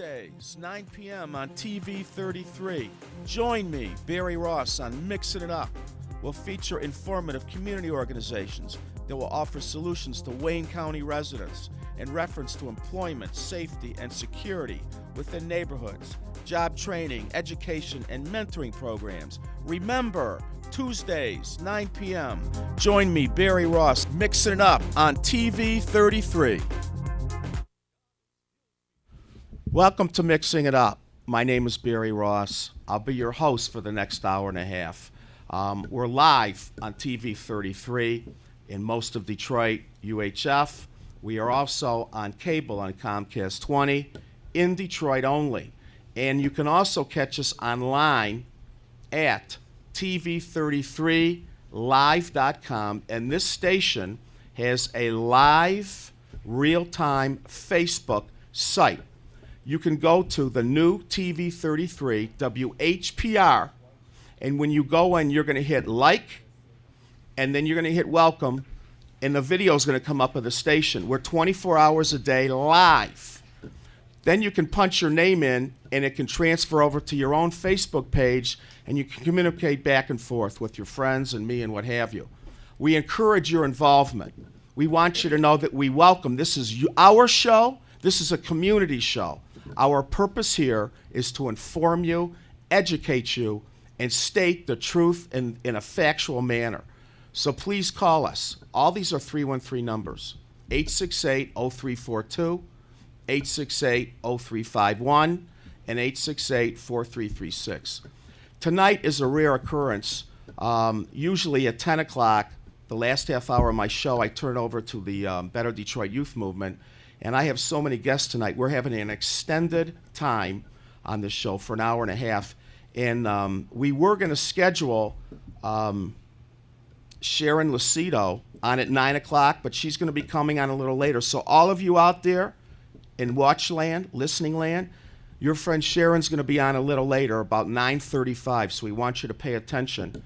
Tuesdays, 9 p.m. on TV 33. Join me, Barry Ross, on Mixing It Up. We'll feature informative community organizations that will offer solutions to Wayne County residents in reference to employment, safety, and security within neighborhoods, job training, education, and mentoring programs. Remember, Tuesdays, 9 p.m. Join me, Barry Ross, Mixing It Up on TV 33. Welcome to Mixing It Up. My name is Barry Ross. I'll be your host for the next hour and a half. We're live on TV 33 in most of Detroit, UHF. We are also on cable on Comcast 20 in Detroit only. And you can also catch us online at tv33live.com. And this station has a live, real-time Facebook site. You can go to the new TV 33 WHPR, and when you go in, you're going to hit like, and then you're going to hit welcome, and the video is going to come up of the station. We're 24 hours a day live. Then you can punch your name in, and it can transfer over to your own Facebook page, and you can communicate back and forth with your friends and me and what have you. We encourage your involvement. We want you to know that we welcome. This is our show. This is a community show. Our purpose here is to inform you, educate you, and state the truth in a factual manner. So please call us. All these are 313 numbers: 868-0342, 868-0351, and 868-4336. Tonight is a rare occurrence. Usually at 10 o'clock, the last half hour of my show, I turn over to the Better Detroit Youth Movement. And I have so many guests tonight. We're having an extended time on this show for an hour and a half. And we were going to schedule Sharon Lucido on at 9 o'clock, but she's going to be coming on a little later. So all of you out there in watch land, listening land, your friend Sharon's going to be on a little later, about 9:35. So we want you to pay attention.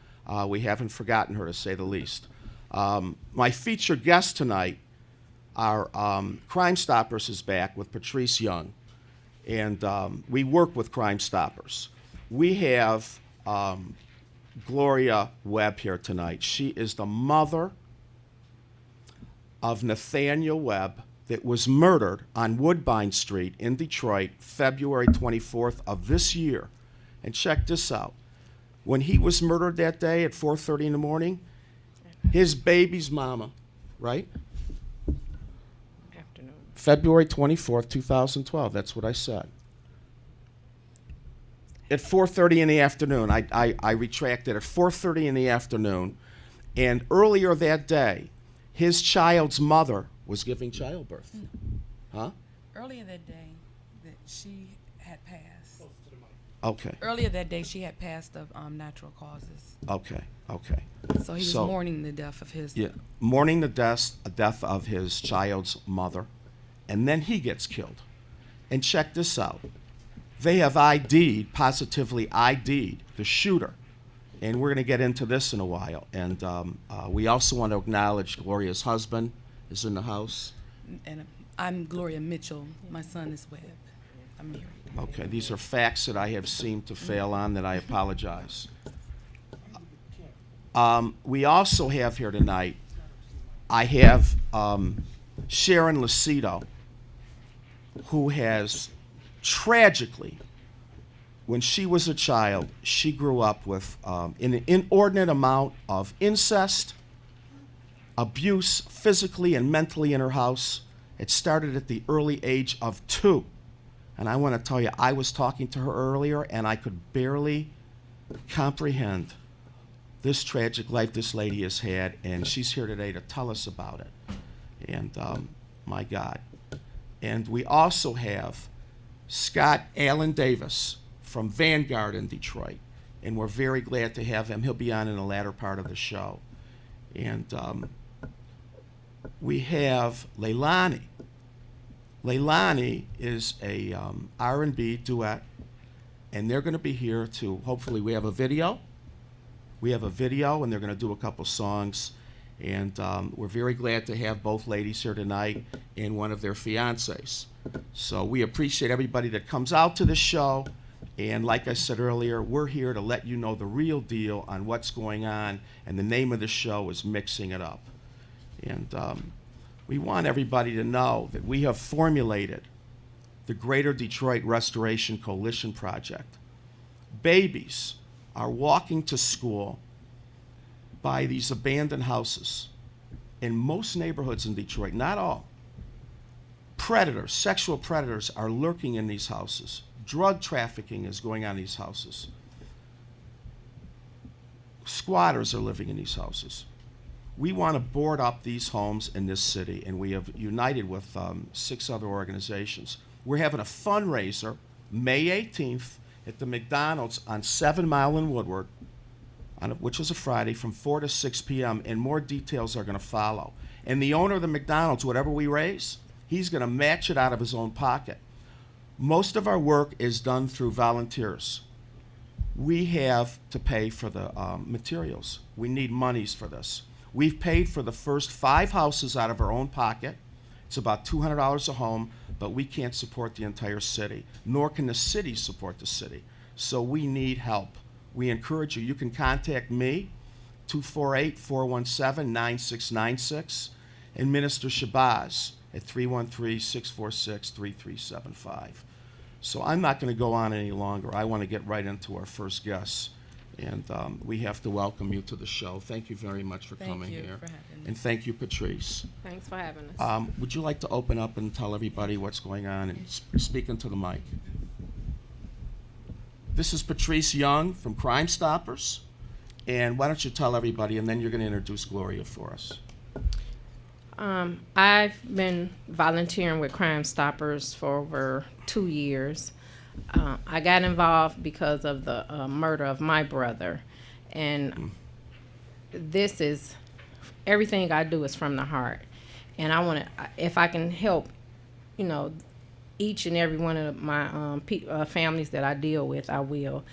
We haven't forgotten her, to say the least. My featured guest tonight, our Crime Stoppers is back with Patrice Young, and we work with Crime Stoppers. We have Gloria Webb here tonight. She is the mother of Nathaniel Webb that was murdered on Woodbine Street in Detroit, February 24th of this year. And check this out. When he was murdered that day at 4:30 in the morning, his baby's mama, right? February 24th, 2012. That's what I said. At 4:30 in the afternoon. I retracted. At 4:30 in the afternoon. And earlier that day, his child's mother was giving childbirth. Huh? Earlier that day, that she had passed. Okay. Earlier that day, she had passed of natural causes. Okay. So he was mourning the death of his. Yeah, mourning the death of his child's mother. And then he gets killed. And check this out. They have positively ID'd the shooter. And we're going to get into this in a while. And we also want to acknowledge Gloria's husband is in the house. And I'm Gloria Mitchell. My son is Webb. I'm married. Okay, these are facts that I have seemed to fail on, that I apologize. We also have here tonight, I have Sharon Lucido, who has tragically, when she was a child, she grew up with an inordinate amount of incest, abuse physically and mentally in her house. It started at the early age of 2. And I want to tell you, I was talking to her earlier, and I could barely comprehend this tragic life this lady has had, and she's here today to tell us about it. And my God. And we also have Scott Allen Davis from Vanguard in Detroit, and we're very glad to have him. He'll be on in the latter part of the show. And we have Leilani. Leilani is a R&B duet, and they're going to be here to, hopefully we have a video. We have a video, and they're going to do a couple songs. And we're very glad to have both ladies here tonight and one of their fiancés. So we appreciate everybody that comes out to the show. And like I said earlier, we're here to let you know the real deal on what's going on. And the name of the show is Mixing It Up. And we want everybody to know that we have formulated the Greater Detroit Restoration Coalition Project. Babies are walking to school by these abandoned houses in most neighborhoods in Detroit, not all. Predators, sexual predators are lurking in these houses. Drug trafficking is going on in these houses. Squatters are living in these houses. We want to board up these homes in this city, and we have united with 6 other organizations. We're having a fundraiser May 18th at the McDonald's on 7 Mile and Woodward, which is a Friday, from 4 to 6 p.m., and more details are going to follow. And the owner of the McDonald's, whatever we raise, he's going to match it out of his own pocket. Most of our work is done through volunteers. We have to pay for the materials. We need monies for this. We've paid for the first 5 houses out of our own pocket. It's about $200 a home, but we can't support the entire city, nor can the city support the city. So we need help. We encourage you. You can contact me, 248-417-9696, and Minister Shabazz at 313-646-3375. So I'm not going to go on any longer. I want to get right into our first guests. And we have to welcome you to the show. Thank you very much for coming here. Thank you for having me. And thank you, Patrice. Thanks for having us. Would you like to open up and tell everybody what's going on and speak into the mic? This is Patrice Young from Crime Stoppers. And why don't you tell everybody, and then you're going to introduce Gloria for us. I've been volunteering with Crime Stoppers for over 2 years. I got involved because of the murder of my brother. And this is, everything I do is from the heart. And I want to, if I can help, each and every one of my families that I deal with, I will.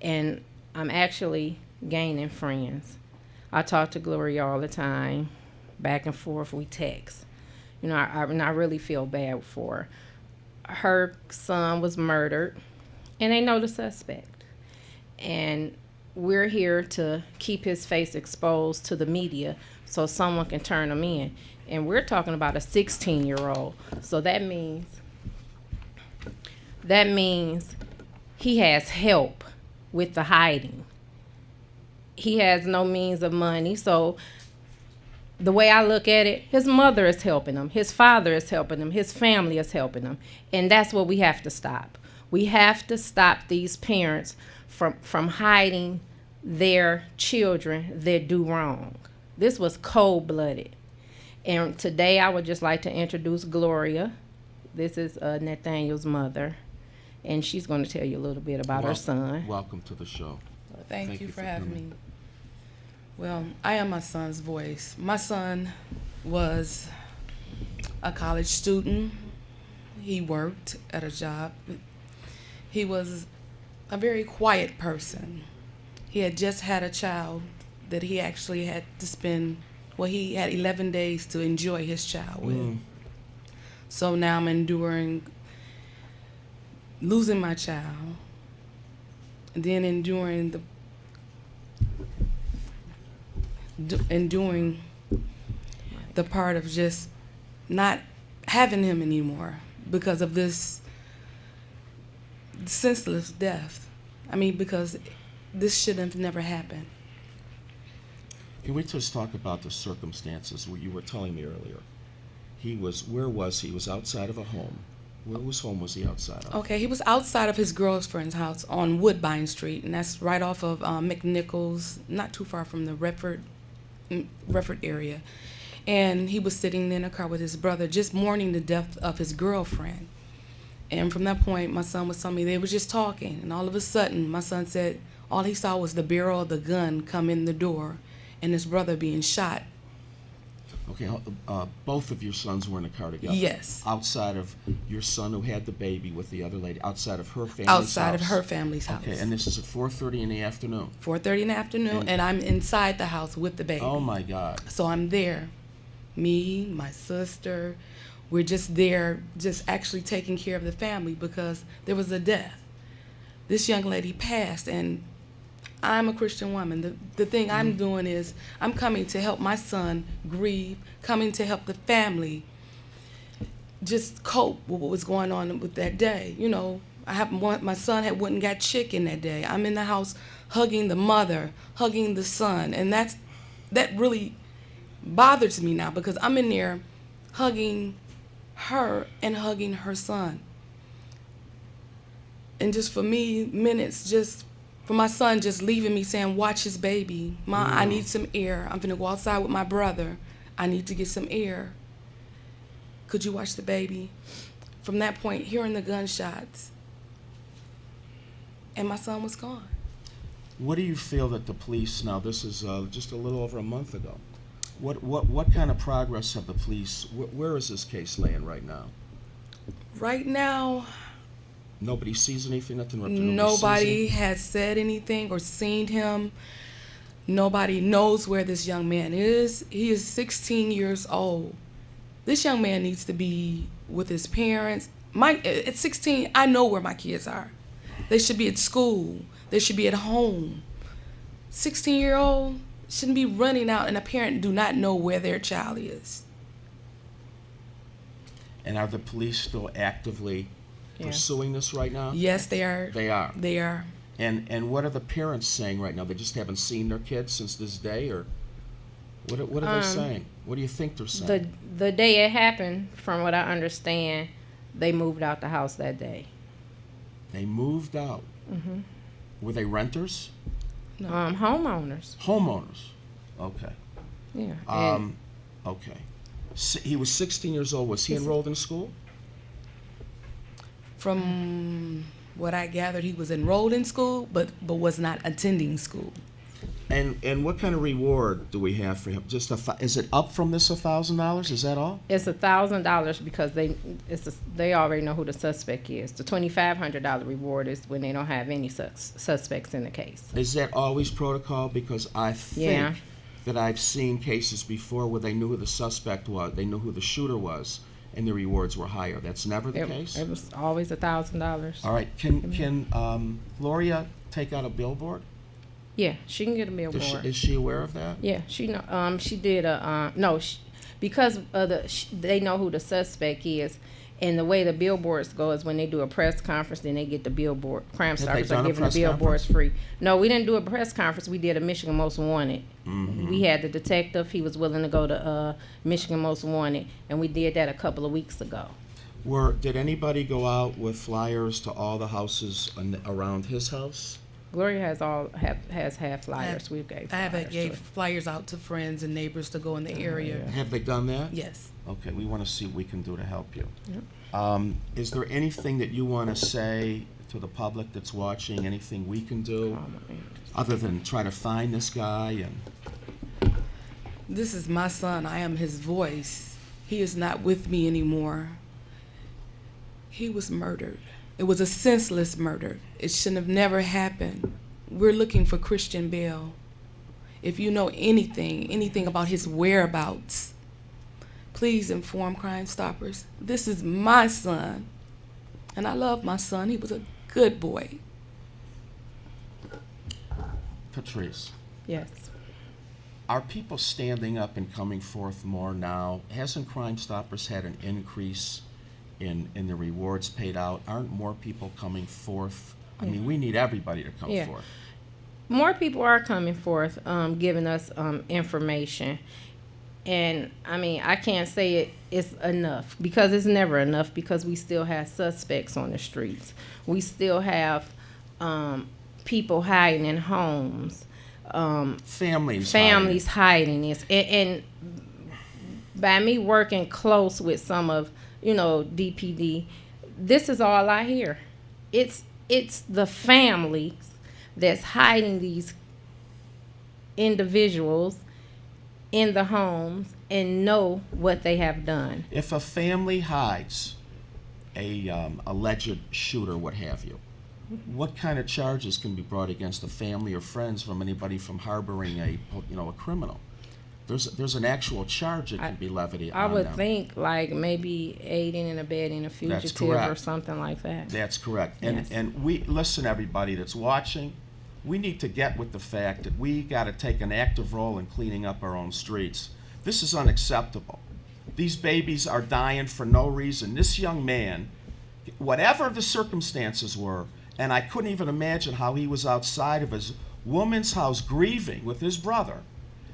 And I'm actually gaining friends. I talk to Gloria all the time, back and forth, we text. I really feel bad for her. Her son was murdered, and they know the suspect. And we're here to keep his face exposed to the media so someone can turn him in. And we're talking about a 16-year-old. So that means he has help with the hiding. He has no means of money, so the way I look at it, his mother is helping him, his father is helping him, his family is helping him, and that's what we have to stop. We have to stop these parents from hiding their children that do wrong. This was cold-blooded. And today I would just like to introduce Gloria. This is Nathaniel's mother, and she's going to tell you a little bit about her son. Welcome to the show. Well, thank you for having me. Well, I am my son's voice. My son was a college student. He worked at a job. He was a very quiet person. He had just had a child that he actually had to spend, he had 11 days to enjoy his child with. So now I'm enduring losing my child, and then enduring the part of just not having him anymore because of this senseless death. Because this should have never happened. Can we just talk about the circumstances you were telling me earlier? Where was he? He was outside of a home. Whose home was he outside of? Okay, he was outside of his girlfriend's house on Woodbine Street, and that's right off of McNichols, not too far from the Redford area. And he was sitting in a car with his brother, just mourning the death of his girlfriend. And from that point, my son was telling me they were just talking, and all of a sudden, my son said all he saw was the barrel of the gun come in the door, and his brother being shot. Okay, both of your sons were in the car together? Yes. Outside of your son who had the baby with the other lady, outside of her family's Outside of house? her family's house. Okay, and this is at 4:30 in the afternoon? 4:30 in the afternoon, and I'm inside the house with the baby. Oh, my God. So I'm there. Me, my sister, we're just there, just actually taking care of the family because there was a death. This young lady passed, and I'm a Christian woman. The thing I'm doing is I'm coming to help my son grieve, coming to help the family just cope with what was going on with that day. You know, my son had went and got chicken that day. I'm in the house hugging the mother, hugging the son, and that really bothers me now because I'm in there hugging her and hugging her son. And just for me, minutes just for my son just leaving me saying, watch his baby. Ma, I need some air. I'm finna go outside with my brother. I need to get some air. Could you watch the baby? From that point, hearing the gunshots, and my son was gone. What do you feel that the police, now this is just a little over a month ago, what kind of progress have the police, where is this case laying right now? Right now, Nobody sees anything, nobody has said anything or seen him. Nobody knows where this young man is. He is 16 years old. This young man needs to be with his parents. At 16, I know where my kids are. They should be at school. They should be at home. 16-year-old shouldn't be running out, and a parent do not know where their child is. And are the police still actively pursuing this right now? Yes, they are. They are. They are. And what are the parents saying right now? They just haven't seen their kids since this day, or what are they saying? What do you think they're saying? The day it happened, from what I understand, they moved out the house that day. They moved out. Mm-hmm. Were they renters? No. Homeowners. Homeowners. Okay. Yeah. Okay. He was 16 years old. Was he enrolled in school? From what I gathered, he was enrolled in school, but was not attending school. And what kind of reward do we have for him? Just is it up from this $1,000? Is that all? It's $1,000 because they already know who the suspect is. The $2,500 reward is when they don't have any suspects in the case. Is that always protocol? Because I think that I've seen cases before where they knew who the suspect was, they knew who the shooter was, and the rewards were higher. That's never the case? It was always $1,000. All right. Can Gloria take out a billboard? Yeah, she can get a billboard. Is she aware of that? Yeah, she know. She did because of they know who the suspect is, and the way the billboards go is when they do a press conference, then they get the billboard. Crime Stoppers are giving the billboards free. No, we didn't do a press conference. We did a Michigan Most Wanted. Mm-hmm. We had the detective. He was willing to go to Michigan Most Wanted, and we did that a couple of weeks ago. Did anybody go out with flyers to all the houses around his house? Gloria has had flyers. We gave. I gave flyers out to friends and neighbors to go in the area. Have they done that? Yes. Okay, we want to see what we can do to help you. Yep. Is there anything that you want to say to the public that's watching? Anything we can do other than try to find this guy? And this is my son. I am his voice. He is not with me anymore. He was murdered. It was a senseless murder. It shouldn't have never happened. We're looking for Christian Bale. If you know anything about his whereabouts, please inform Crime Stoppers. This is my son, and I love my son. He was a good boy. Patrice. Yes. Are people standing up and coming forth more now? Hasn't Crime Stoppers had an increase in the rewards paid out? Aren't more people coming forth? I mean, we need everybody to come forth. More people are coming forth, giving us information. And, I mean, I can't say it's enough, because it's never enough, because we still have suspects on the streets. We still have people hiding in homes. Families hiding this. And by me working close with some of DPD, this is all I hear. It's the families that's hiding these individuals in the homes, and know what they have done. If a family hides a alleged shooter, what have you, what kind of charges can be brought against the family or friends from anybody from harboring a criminal? There's an actual charge that can be levied I on would them. think like maybe aiding and abetting a fugitive or correct. something like that. That's correct. And Yes. and we listen, everybody that's watching, we need to get with the fact that we got to take an active role in cleaning up our own streets. This is unacceptable. These babies are dying for no reason. This young man, whatever the circumstances were, and I couldn't even imagine how he was outside of his woman's house grieving with his brother,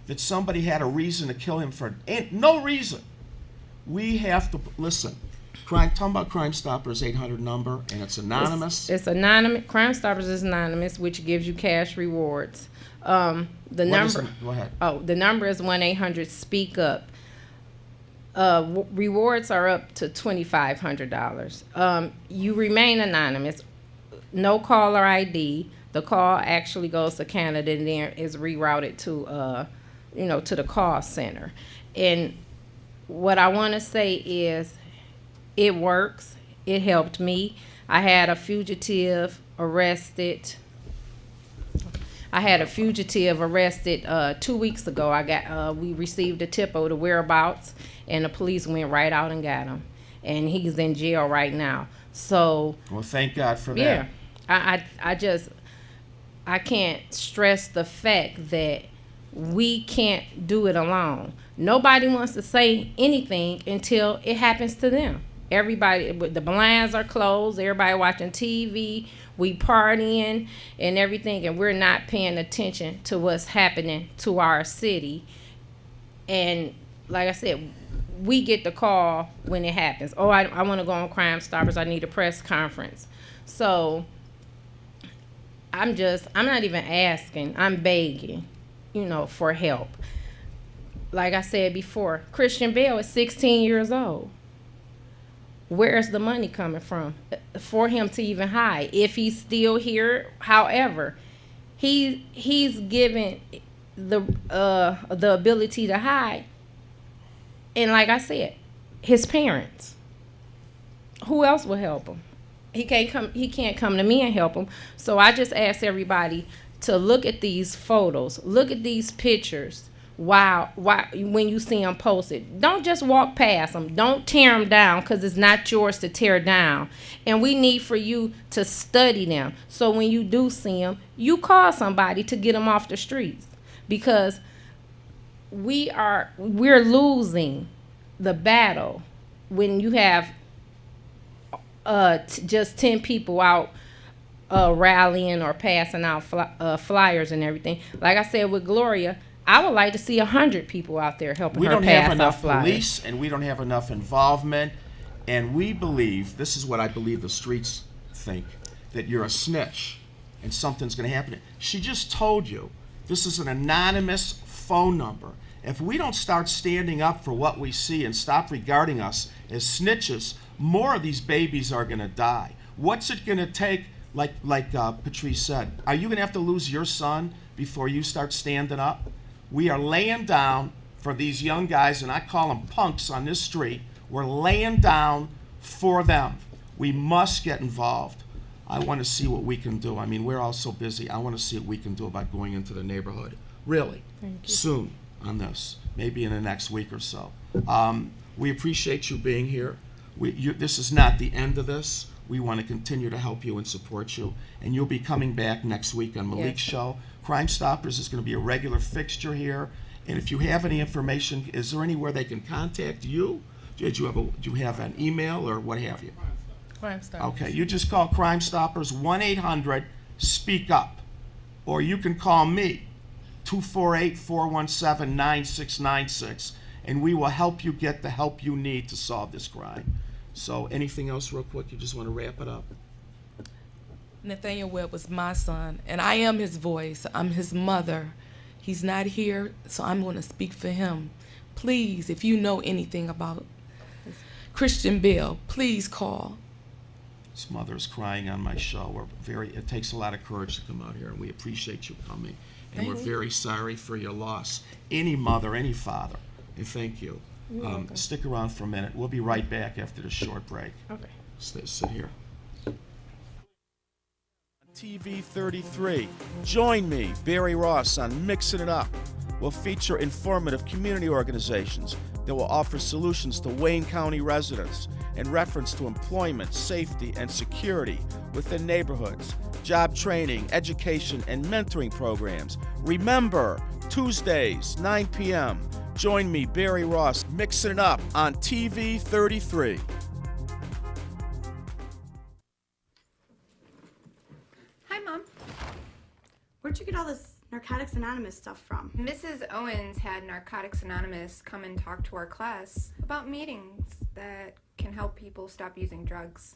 that somebody had a reason to kill him for no reason. We have to listen. Talking about Crime Stoppers 800 number, and it's anonymous. It's anonymous. Crime Stoppers is anonymous, which gives you cash rewards. The number. Go ahead. Oh, the number is 1-800-SPEAK UP. Rewards are up to $2,500. You remain anonymous. No caller ID. The call actually goes to Canada and then is rerouted to to the call center. And what I want to say is, it works. It helped me. I had a fugitive arrested. 2 weeks ago. We received a tip of the whereabouts, and the police went right out and got him, and he's in jail right now. So Well, thank God for that. yeah, I can't stress the fact that we can't do it alone. Nobody wants to say anything until it happens to them. Everybody, the blinds are closed. Everybody watching TV. We partying and everything, and we're not paying attention to what's happening to our city. And like I said, we get the call when it happens. Oh, I want to go on Crime Stoppers. I need a press conference. So I'm not even asking. I'm begging, for help. Like I said before, Christian Bale is 16 years old. Where's the money coming from for him to even hide? If he's still here, however, he's given the ability to hide. And like I said, his parents. Who else will help him? He can't come to me and help him. So I just ask everybody to look at these photos, look at these pictures. Why when you see them posted, don't just walk past them. Don't tear them down, because it's not yours to tear down. And we need for you to study them, so when you do see them, you call somebody to get them off the streets, because we're losing the battle when you have just 10 people out rallying or passing out flyers and everything. Like I said with Gloria, I would like to see 100 people out there helping her pass out flyers. We don't have enough police, and we don't have enough involvement, and we believe, this is what I believe the streets think, that you're a snitch and something's going to happen. She just told you this is an anonymous phone number. If we don't start standing up for what we see and stop regarding us as snitches, more of these babies are going to die. What's it going to take, like Patrice said, are you going to have to lose your son before you start standing up? We are laying down for these young guys, and I call them punks on this street. We're laying down for them. We must get involved. I want to see what we can do. I mean, we're all so busy. I want to see what we can do about going into the neighborhood, really, soon on this, maybe in the next week or so. We appreciate you being here. This is not the end of this. We want to continue to help you and support you. And you'll be coming back next week on Malik's show. Crime Stoppers is going to be a regular fixture here. And if you have any information, is there anywhere they can contact you? Do you have an email or what have you? Crime Stoppers. Okay, you just call Crime Stoppers 1-800-SPEAK-UP. Or you can call me, 248-417-9696. And we will help you get the help you need to solve this crime. So anything else real quick? You just want to wrap it up? Nathaniel Webb was my son, and I am his voice. I'm his mother. He's not here, so I'm going to speak for him. Please, if you know anything about Christian Bale, please call. His mother is crying on my show. It takes a lot of courage to come out here, and we appreciate you coming. And we're very sorry for your loss. Any mother, any father, And thank you. Stick around for a minute. We'll be right back after this short break. Okay. Sit here. TV 33. Join me, Barry Ross, on Mixing It Up. We'll feature informative community organizations that will offer solutions to Wayne County residents in reference to employment, safety, and security within neighborhoods, job training, education, and mentoring programs. Remember, Tuesdays, 9 p.m. Join me, Barry Ross, Mixing It Up on TV 33. Hi, Mom. Where'd you get all this Narcotics Anonymous stuff from? Mrs. Owens had Narcotics Anonymous come and talk to our class about meetings that can help people stop using drugs.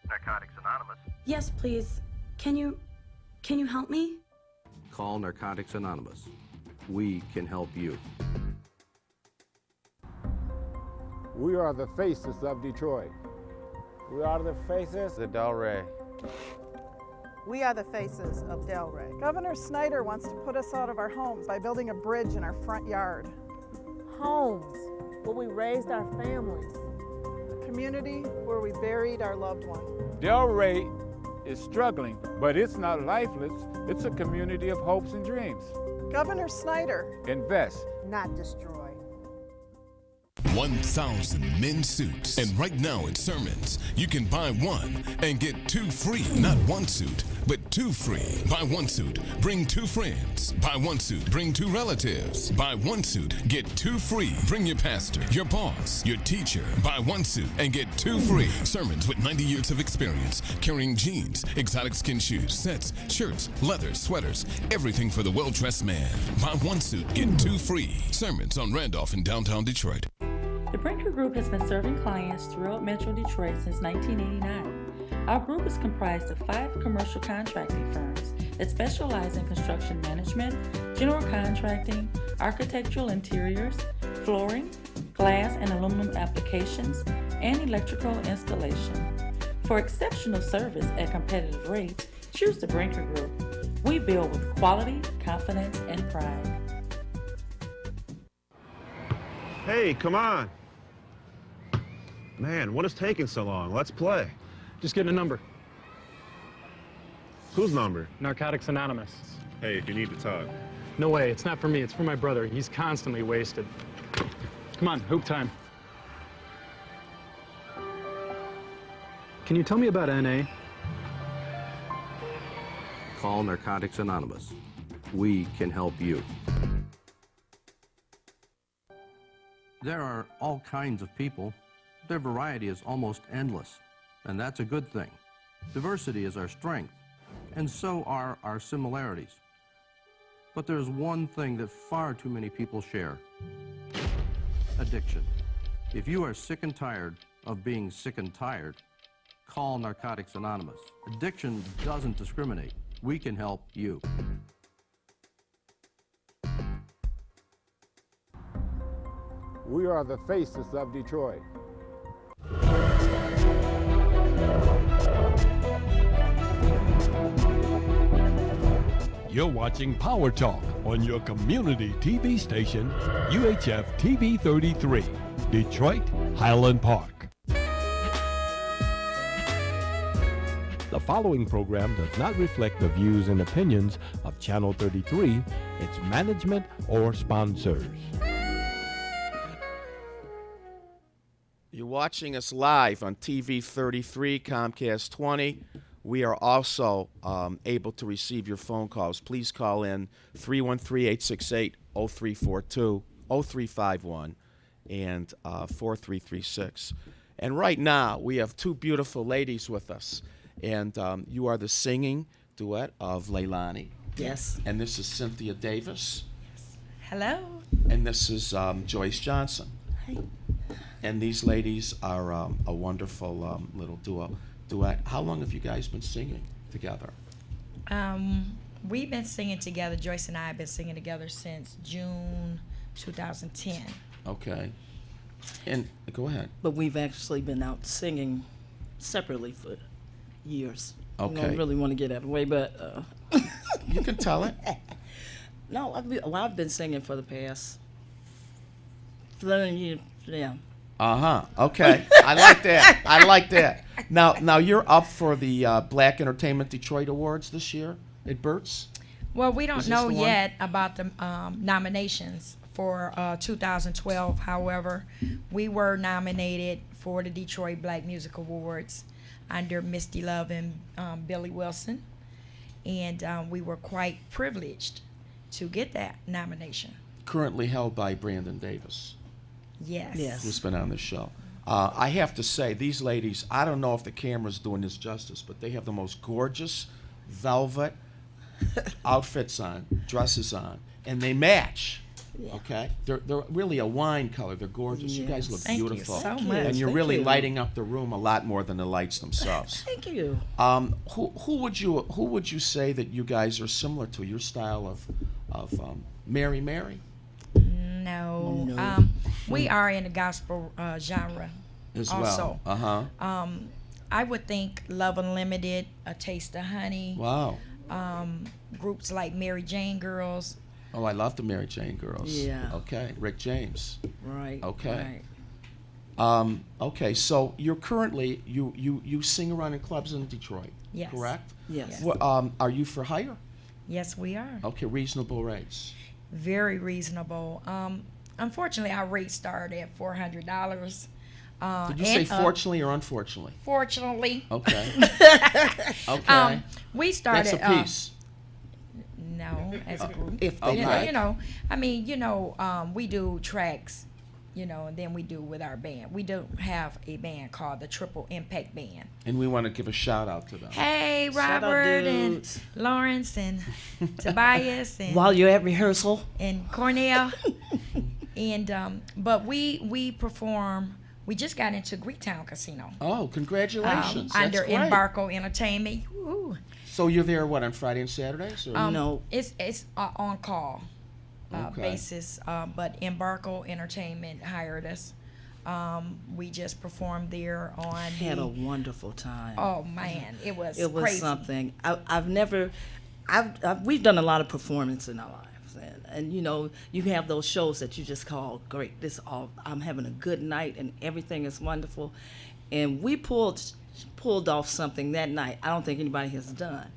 Narcotics Anonymous. Yes, please. Can you help me? Call Narcotics Anonymous. We can help you. We are the faces of Detroit. We are the faces of Delray. We are the faces of Delray. Governor Snyder wants to put us out of our homes by building a bridge in our front yard. Homes where we raised our families. A community where we buried our loved one. Delray is struggling, but it's not lifeless. It's a community of hopes and dreams. Governor Snyder. Invest. Not destroy. 1,000 men's suits. And right now at Sermons, you can buy one and get two free. Not one suit, but two free. Buy one suit, bring two friends. Buy one suit, bring two relatives. Buy one suit, get two free. Bring your pastor, your boss, your teacher. Buy one suit and get two free. Sermons with 90 years of experience, carrying jeans, exotic skin shoes, sets, shirts, leathers, sweaters, everything for the well-dressed man. Buy one suit, get two free. Sermons on Randolph in downtown Detroit. The Brinker Group has been serving clients throughout Metro Detroit since 1989. Our group is comprised of 5 commercial contracting firms that specialize in construction management, general contracting, architectural interiors, flooring, glass and aluminum applications, and electrical installation. For exceptional service at competitive rates, choose the Brinker Group. We build with quality, confidence, and pride. Hey, come on. Man, what is taking so long? Let's play. Just getting a number. Whose number? Narcotics Anonymous. Hey, if you need to talk. No way, it's not for me, it's for my brother. He's constantly wasted. Come on, hoop time. Can you tell me about NA? Call Narcotics Anonymous. We can help you. There are all kinds of people. Their variety is almost endless, and that's a good thing. Diversity is our strength, and so are our similarities. But there's one thing that far too many people share: addiction. If you are sick and tired of being sick and tired, call Narcotics Anonymous. Addiction doesn't discriminate. We can help you. We are the faces of Detroit. You're watching Power Talk on your community TV station, UHF TV 33, Detroit, Highland Park. The following program does not reflect the views and opinions of Channel 33, its management, or sponsors. You're watching us live on TV 33, Comcast 20. We are also able to receive your phone calls. Please call in 313-868-0342, 0351, and 4336. And right now, we have two beautiful ladies with us. And you are the singing duet of Leilani. Yes. And this is Cynthia Davis. Yes. Hello. And this is Joyce Johnson. Hi. And these ladies are a wonderful little duet. How long have you guys been singing together? We've been singing together. Joyce and I have been singing together since June 2010. Okay. And go ahead. But we've actually been out singing separately for years. Okay. I don't really want to get out of the way, but You can tell it. No, I've been singing for the past 11 years. Yeah. Okay. I like that. I like that. Now you're up for the Black Entertainment Detroit Awards this year at Burt's? Well, we don't Is this know the one? yet about the nominations for 2012. However, we were nominated for the Detroit Black Music Awards under Misty Love and Billy Wilson. And we were quite privileged to get that nomination. Currently held by Brandon Davis. Yes. Who's been on the show. I have to say, these ladies, I don't know if the camera's doing this justice, but they have the most gorgeous velvet outfits on, dresses on, and they match. Okay? They're really a wine color. They're gorgeous. You guys look Thank you beautiful. so much. And you're Thank really you. lighting up the room a lot more than the lights themselves. Thank you. Who would you say that you guys are similar to? Your style of Mary Mary? No. No. We are in the gospel genre As also. well. I would think Love Unlimited, A Taste of Honey. Wow. Groups like Mary Jane Girls. Oh, I love the Mary Jane Girls. Yeah. Okay, Rick James. Right. Okay. Right. Okay, so you're currently you sing around in clubs in Detroit. Yes. Correct? Yes. What, are you for hire? Yes, we are. Okay, reasonable rates. Very reasonable. Unfortunately, our rate started at $400. Did you say fortunately or unfortunately? Fortunately. Okay. Okay. We started. That's a piece. No, as a group. If they Okay. We do tracks, and then we do with our band. We do have a band called the Triple Impact Band. And we want to give a shout out to them. Hey, Shout out, Robert and dudes. Lawrence and Tobias and While you're at rehearsal. and Cornell. And but we perform. We just got into Greektown Casino Oh, congratulations. under That's great. Embarco Entertainment. Woo. So you're there, what, on Friday and Saturdays? Or? No. It's on call Okay. basis, but Embarco Entertainment hired us. We just performed there on. Had a wonderful time. Oh man, it was something. crazy. We've done a lot of performance in our lives, and you have those shows that you just call great. I'm having a good night, and everything is wonderful, and we pulled off something that night I don't think anybody has done.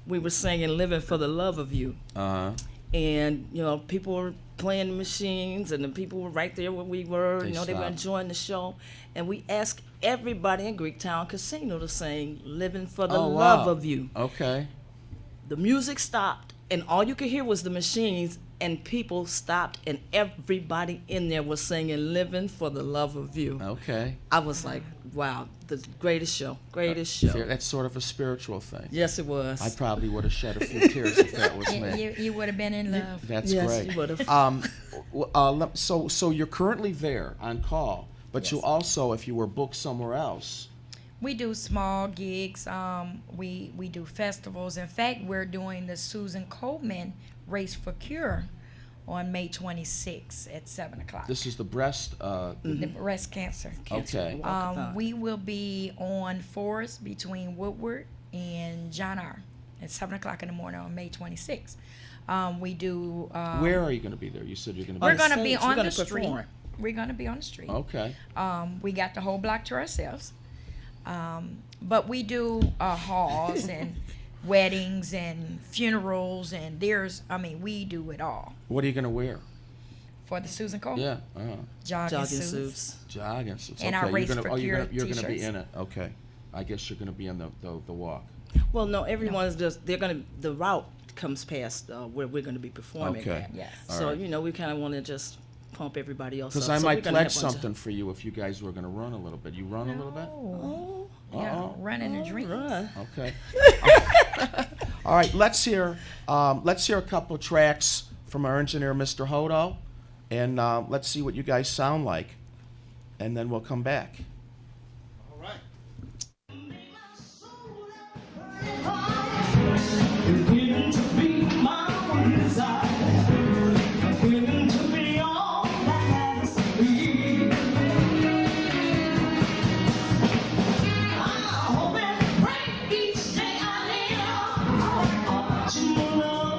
We were singing "Living for the Love of You," and people were playing the machines, and the people were right there where we were. They They were stopped. enjoying the show, and we asked everybody in Greektown Casino to sing "Living for the Oh, Love wow. of You." Okay. The music stopped, and all you could hear was the machines, and people stopped, and everybody in there was singing "Living for the Love of You." Okay. I was like, wow, the greatest show. That's sort of a spiritual thing. Yes, it was. I probably would have shed a few tears if that was me. You would have been in love. That's Yes, great. you would've. So you're currently there on call, but you Yes. also, if you were booked somewhere else, We do small gigs. We do festivals. In fact, we're doing the Susan Coleman Race for Cure on May 26th at 7:00. this is the breast. The breast cancer. Okay. We will be on Forest between Woodward and John R. at 7:00 in the morning on May 26th. We do. Where are you going to be there? You said you're going to be. We're going to be stage. You're on gonna the street. perform. We're going to be on the street. Okay. We got the whole block to ourselves. But we do halls and weddings and funerals, and we do it all. What are you going to wear? For the Susan Coleman? Yeah. Jogging Jogging suits. suits. Jogging suits. And okay. our Race you're for gonna, Cure you're going to be t-shirts. in it. Okay. I guess you're going to be in the walk. Well, no, everyone's just the route comes past where we're going to be performing Okay. at. Yes. All So right. we kind of want to just pump everybody else up. Because I So might we're gonna pledge have a bunch of- something for you if you guys were going to run a little bit. You run a little bit? Oh, yeah, Uh-oh. running the dreams. Run. Okay. All right, let's hear a couple tracks from our engineer, Mr. Hodo, and let's see what you guys sound like, and then we'll come back. All right. Each day I live,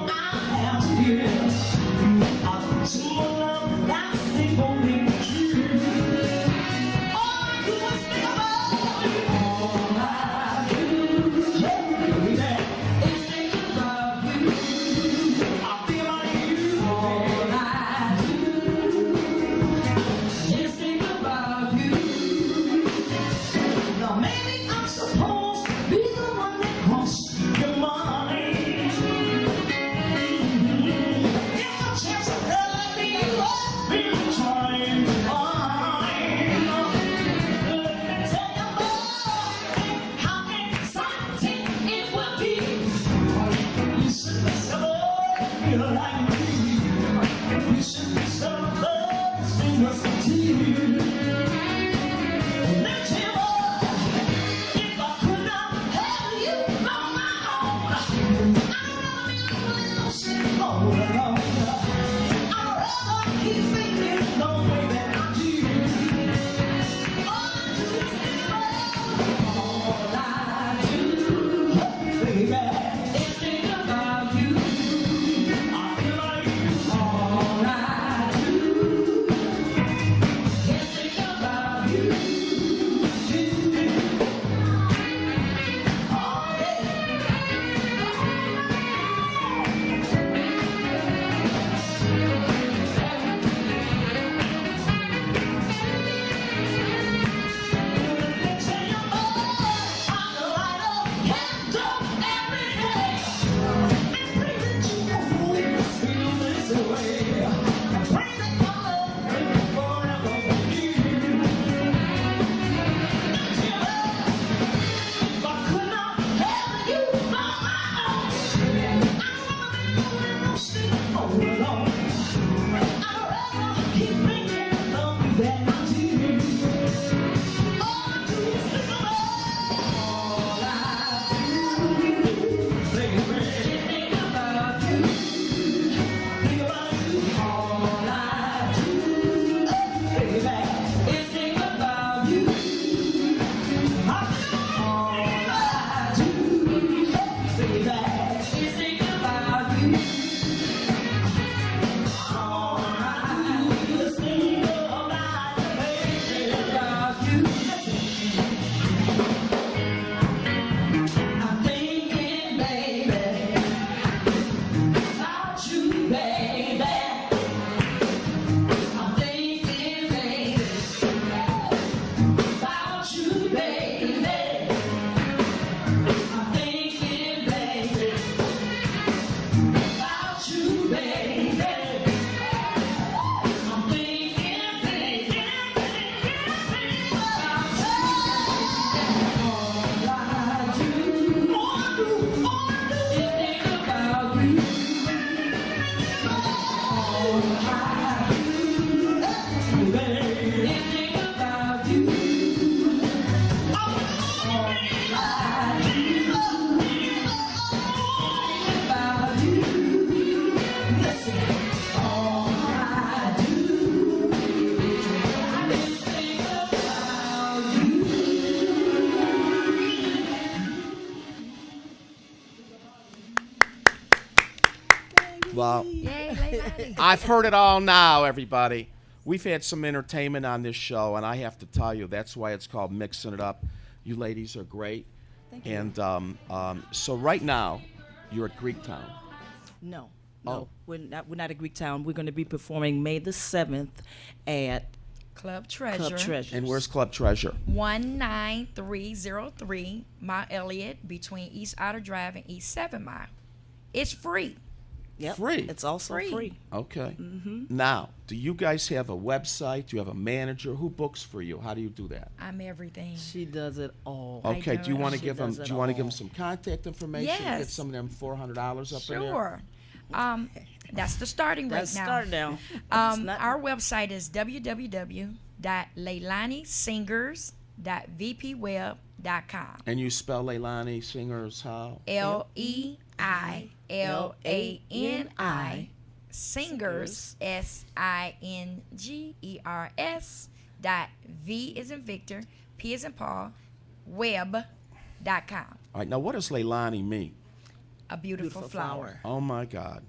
Well, Yay, Leilani. I've heard it all now, everybody. We've had some entertainment on this show, and I have to tell you, that's why it's called Mixing It Up. You ladies are great. Thank you. And so right now, you're at Greektown. No, Oh. we're not at Greektown. We're going to be performing May the 7th at Club Treasure. Club Treasure. And where's Club Treasure? 19303 Mount Elliott between East Outer Drive and East 7 Mile. It's free. Yep. Free? It's also free. Okay. Mm-hmm. Now, do you guys have a website? Do you have a manager? Who books for you? How do you do that? I'm everything. She does it all. Okay. Do you want to She give them? does Do it you want to give all. them some contact information? Get Yes. some of them $400 up in there. Sure. That's the starting rate That's now. start now. It's not- Our website is www.leilanisingers.vpweb.com. And you spell Leilani Singers how? Leilani Singers SINGERS .V is in Victor, P is in Paul, web.com. All right. Now, what does Leilani mean? A beautiful flower. Oh my God.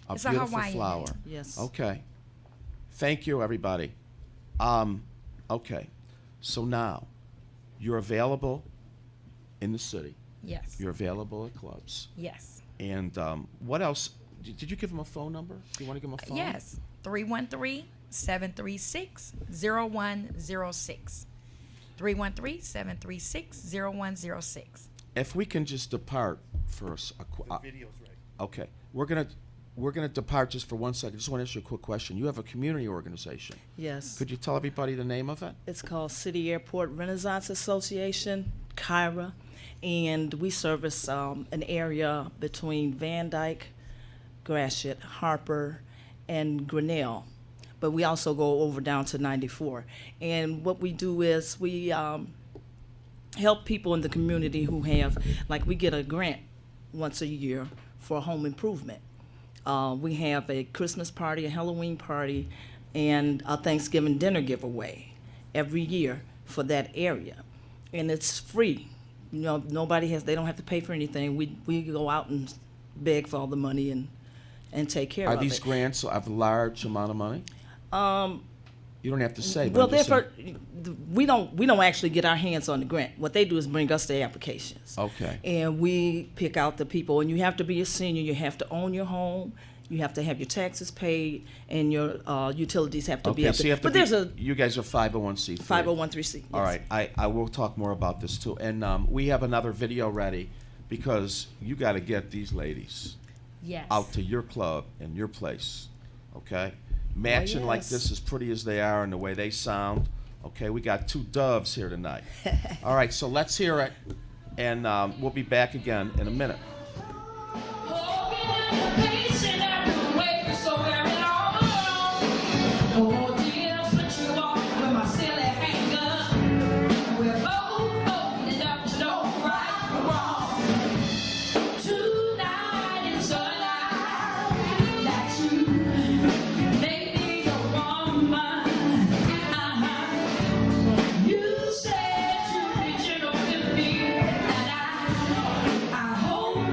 A It's a beautiful Hawaiian flower. name. Yes. Okay. Thank you, everybody. Okay. So now, you're available in the city. Yes. You're available at clubs. Yes. And what else? Did you give them a phone number? Do you want to give them a phone? Yes. 313-736-0106. 313-736-0106. If we can just depart for video's right. Okay. We're gonna depart just for 1 second. Just want to ask you a quick question. You have a community organization. Yes. Could you tell everybody the name of it? It's called City Airport Renaissance Association, Kyra, and we service an area between Van Dyke, Gratiot, Harper, and Grinnell. But we also go over down to 94. And what we do is we help people in the community who have, like we get a grant once a year for home improvement. We have a Christmas party, a Halloween party, and a Thanksgiving dinner giveaway every year for that area. And it's free. You know, they don't have to pay for anything. We go out and beg for all the money and take care of it. Are these grants of a large amount of money? You don't have to say. Well, we don't actually get our hands on the grant. What they do is bring us the applications. Okay. And we pick out the people. And you have to be a senior. You have to own your home. You have to have your taxes paid, and your utilities have to be up there. But you guys are 501c3. 501c3. All right. I will talk more about this too. And we have another video ready because you got to get these ladies out to your club and your place. Okay. Matching like this, as pretty as they are and the way they sound. Okay, we got two doves here tonight. All right, so let's hear it, and we'll be back again in a minute. You said to be gentle with me, and I hold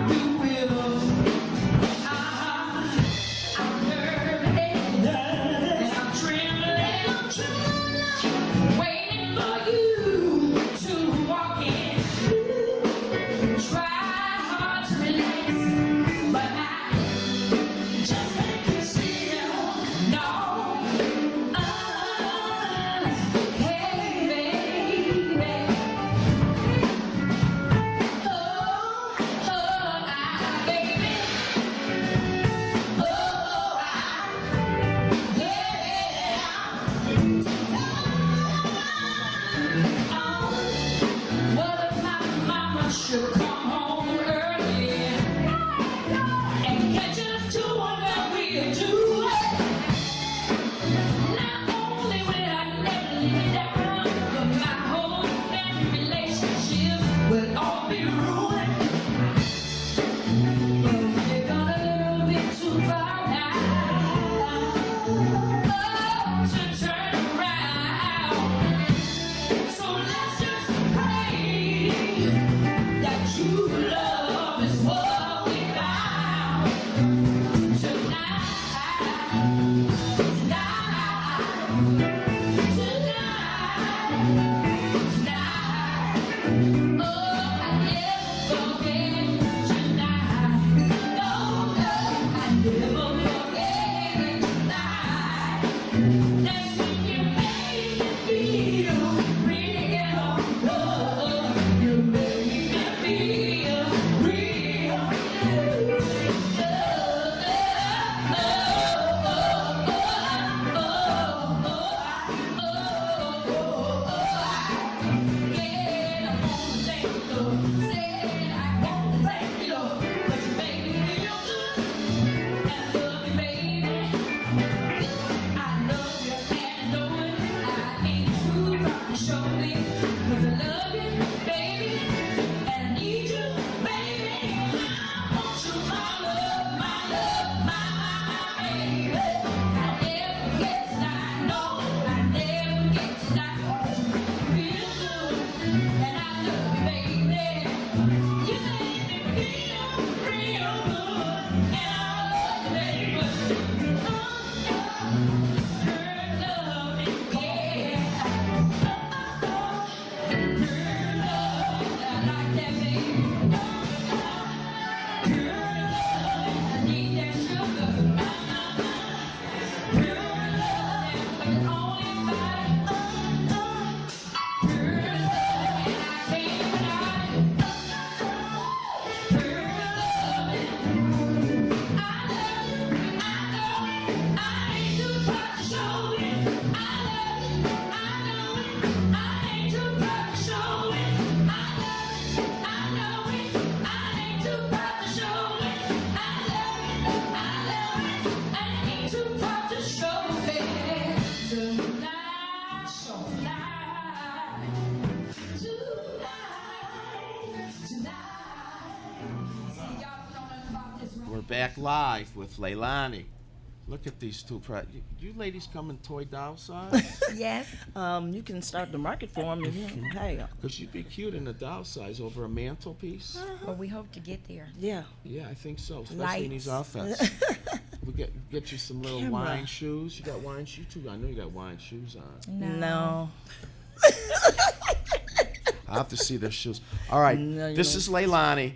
back live with Leilani. Look at these two. You ladies come in toy doll size? Yes. You can start the market for them. Hey. Because you'd be cute in a doll size over a mantelpiece. Well, we hope to get there. Yeah. Yeah, I think so, especially in these outfits. We get you some little wine shoes. You got wine shoes too? I know you got wine shoes on. No. I'll have to see their shoes. All right, No, this is Leilani.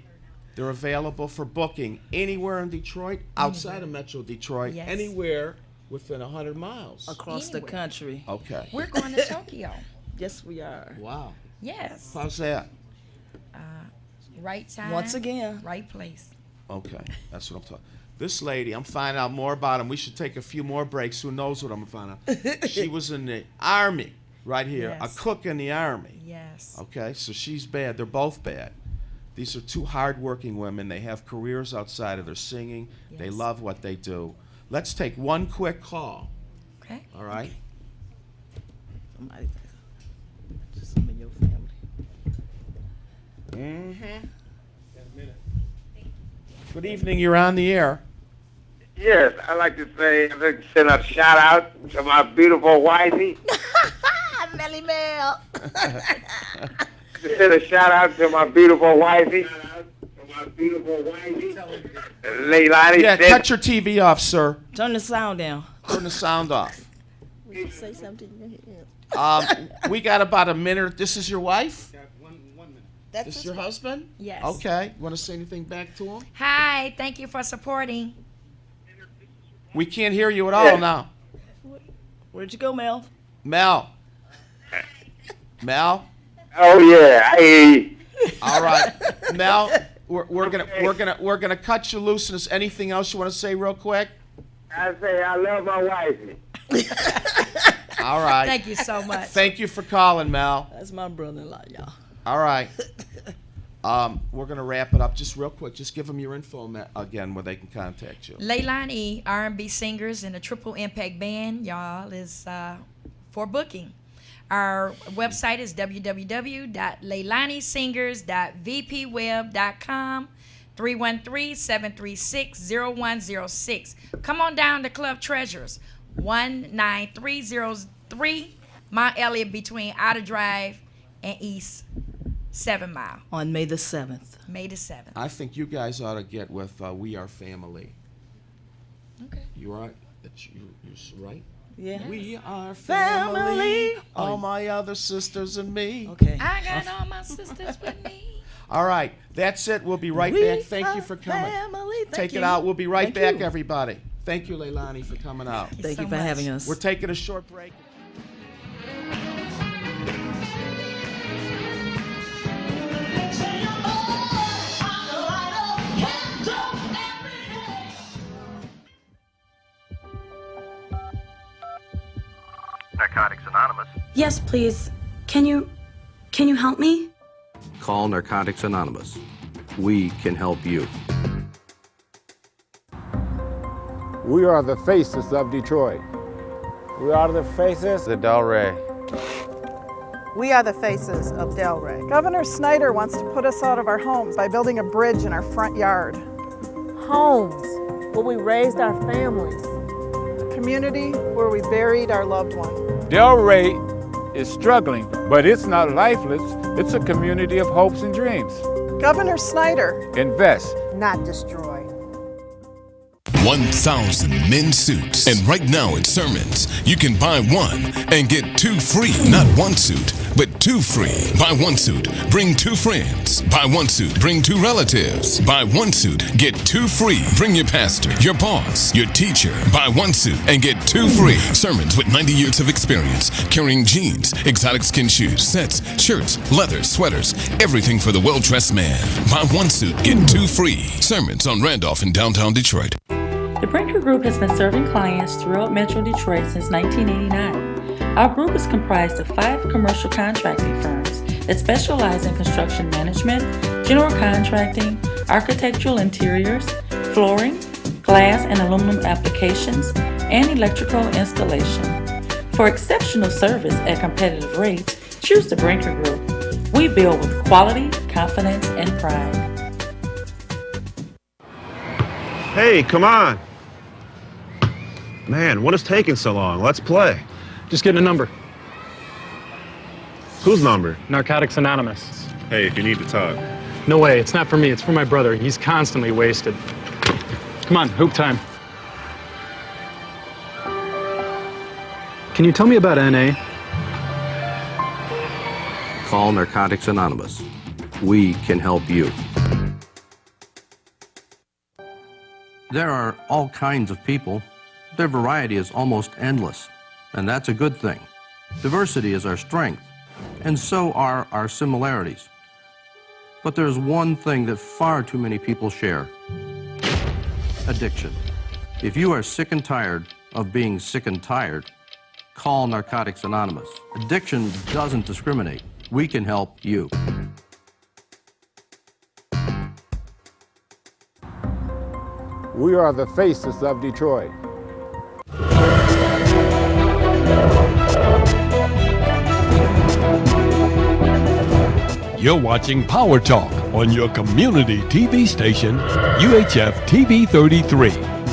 They're available for booking anywhere in Detroit, outside of Metro Detroit, Yes. anywhere within 100 miles. Across the country. Okay. We're going to Tokyo. Yes, we are. Wow. Yes. How's that? Right time. Once again. Right place. Okay, that's what I'm talking. This lady, I'm finding out more about him. We should take a few more breaks. Who knows what I'm gonna find out? She was in the Army right here, Yes. a cook in the Army. Yes. Okay, so she's bad. They're both bad. These are two hardworking women. They have careers outside of their singing. They Yes. love what they do. Let's take one quick call. Okay. All right? Somebody, just some of your family. Mm-hmm. Good evening. You're on the air. Yes, I'd like to send a shout out to my beautiful wifey. Melly Mel. Send a shout out to my beautiful wifey. Leilani. Yeah, cut your TV off, sir. Turn the sound down. Turn the sound off. Will you say something? We got about a minute. This is your wife? That's This your husband? Yes. Okay. Want to say anything back to him? Hi. Thank you for supporting. We can't hear you at all now. Where'd you go, Mel? Mel. Mel. Oh yeah, I hear you. All right, Mel. We're gonna cut you loose. And is anything else you want to say real quick? I say I love my wifey. All right. Thank you so much. Thank you for calling, Mel. That's my brother-in-law, y'all. All right. We're gonna wrap it up just real quick. Just give them your info again where they can contact you. Leilani, R&B singers in the Triple Impact Band, y'all, is for booking. Our website is www.leilanisingers.vpweb.com, 313-736-0106. Come on down to Club Treasures, 19303 Mount Elliott between Outer Drive and East 7 Mile. On May the 7th. May the 7th. I think you guys ought to get with We Are Family. Okay. You right? You're right? Yeah. We are family. All my other sisters and me. Okay. I got all my sisters with me. All right. That's it. We'll be right back. Thank you for coming. Family. Take it out. We'll be right back, everybody. Thank you, Leilani, for coming out. Thank you for having us. We're taking a short break. Narcotics Anonymous. Yes, please. Can you help me? Call Narcotics Anonymous. We can help you. We are the faces of Detroit. We are the faces of Delray. We are the faces of Delray. Governor Snyder wants to put us out of our homes by building a bridge in our front yard. Homes where we raised our families. A community where we buried our loved one. Delray is struggling, but it's not lifeless. It's a community of hopes and dreams. Governor Snyder. Invest. Not destroy. 1,000 men's suits. And right now at Sermons, you can buy one and get two free. Not one suit, but two free. Buy one suit, bring two friends. Buy one suit, bring two relatives. Buy one suit, get two free. Bring your pastor, your boss, your teacher. Buy one suit and get two free. Sermons with 90 years of experience, carrying jeans, exotic skin shoes, sets, shirts, leathers, sweaters, everything for the well-dressed man. Buy one suit, get two free. Sermons on Randolph in downtown Detroit. The Brinker Group has been serving clients throughout Metro Detroit since 1989. Our group is comprised of 5 commercial contracting firms that specialize in construction management, general contracting, architectural interiors, flooring, glass and aluminum applications, and electrical installation. For exceptional service at competitive rates, choose the Brinker Group. We build with quality, confidence, and pride. Hey, come on. Man, what is taking so long? Let's play. Just getting a number. Whose number? Narcotics Anonymous. Hey, if you need to talk. No way, it's not for me, it's for my brother. He's constantly wasted. Come on, hoop time. Can you tell me about NA? Call Narcotics Anonymous. We can help you. There are all kinds of people. Their variety is almost endless, and that's a good thing. Diversity is our strength, and so are our similarities. But there's one thing that far too many people share: addiction. If you are sick and tired of being sick and tired, call Narcotics Anonymous. Addiction doesn't discriminate. We can help you. We are the faces of Detroit. You're watching Power Talk on your community TV station, UHF TV 33,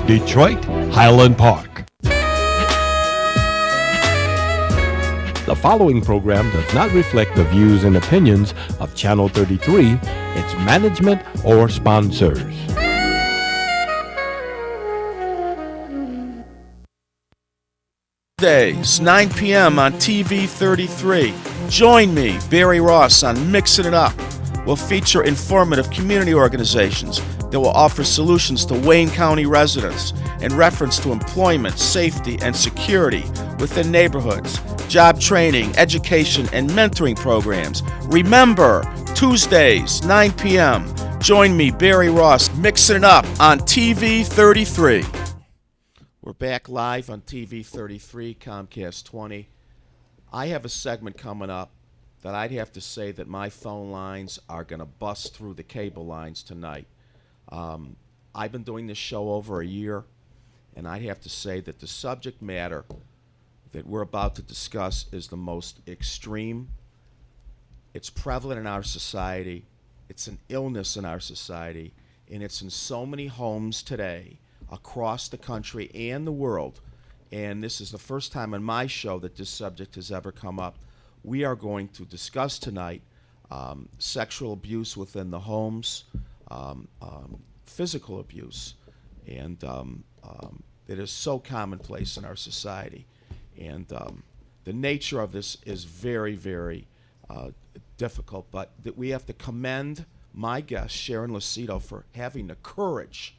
Detroit, Highland Park. The following program does not reflect the views and opinions of Channel 33, its management, or sponsors. Tuesdays, 9 p.m. on TV 33. Join me, Barry Ross, on Mixing It Up. We'll feature informative community organizations that will offer solutions to Wayne County residents in reference to employment, safety, and security within neighborhoods, job training, education, and mentoring programs. Remember, Tuesdays, 9 p.m. Join me, Barry Ross, Mixing It Up on TV 33. We're back live on TV 33, Comcast 20. I have a segment coming up that I'd have to say that my phone lines are going to bust through the cable lines tonight. I've been doing this show over a year, and I'd have to say that the subject matter that we're about to discuss is the most extreme. It's prevalent in our society. It's an illness in our society, and it's in so many homes today across the country and the world. And this is the first time on my show that this subject has ever come up. We are going to discuss tonight sexual abuse within the homes, physical abuse, and it is so commonplace in our society. And the nature of this is very, very difficult, but that we have to commend my guest, Sharon Lucido, for having the courage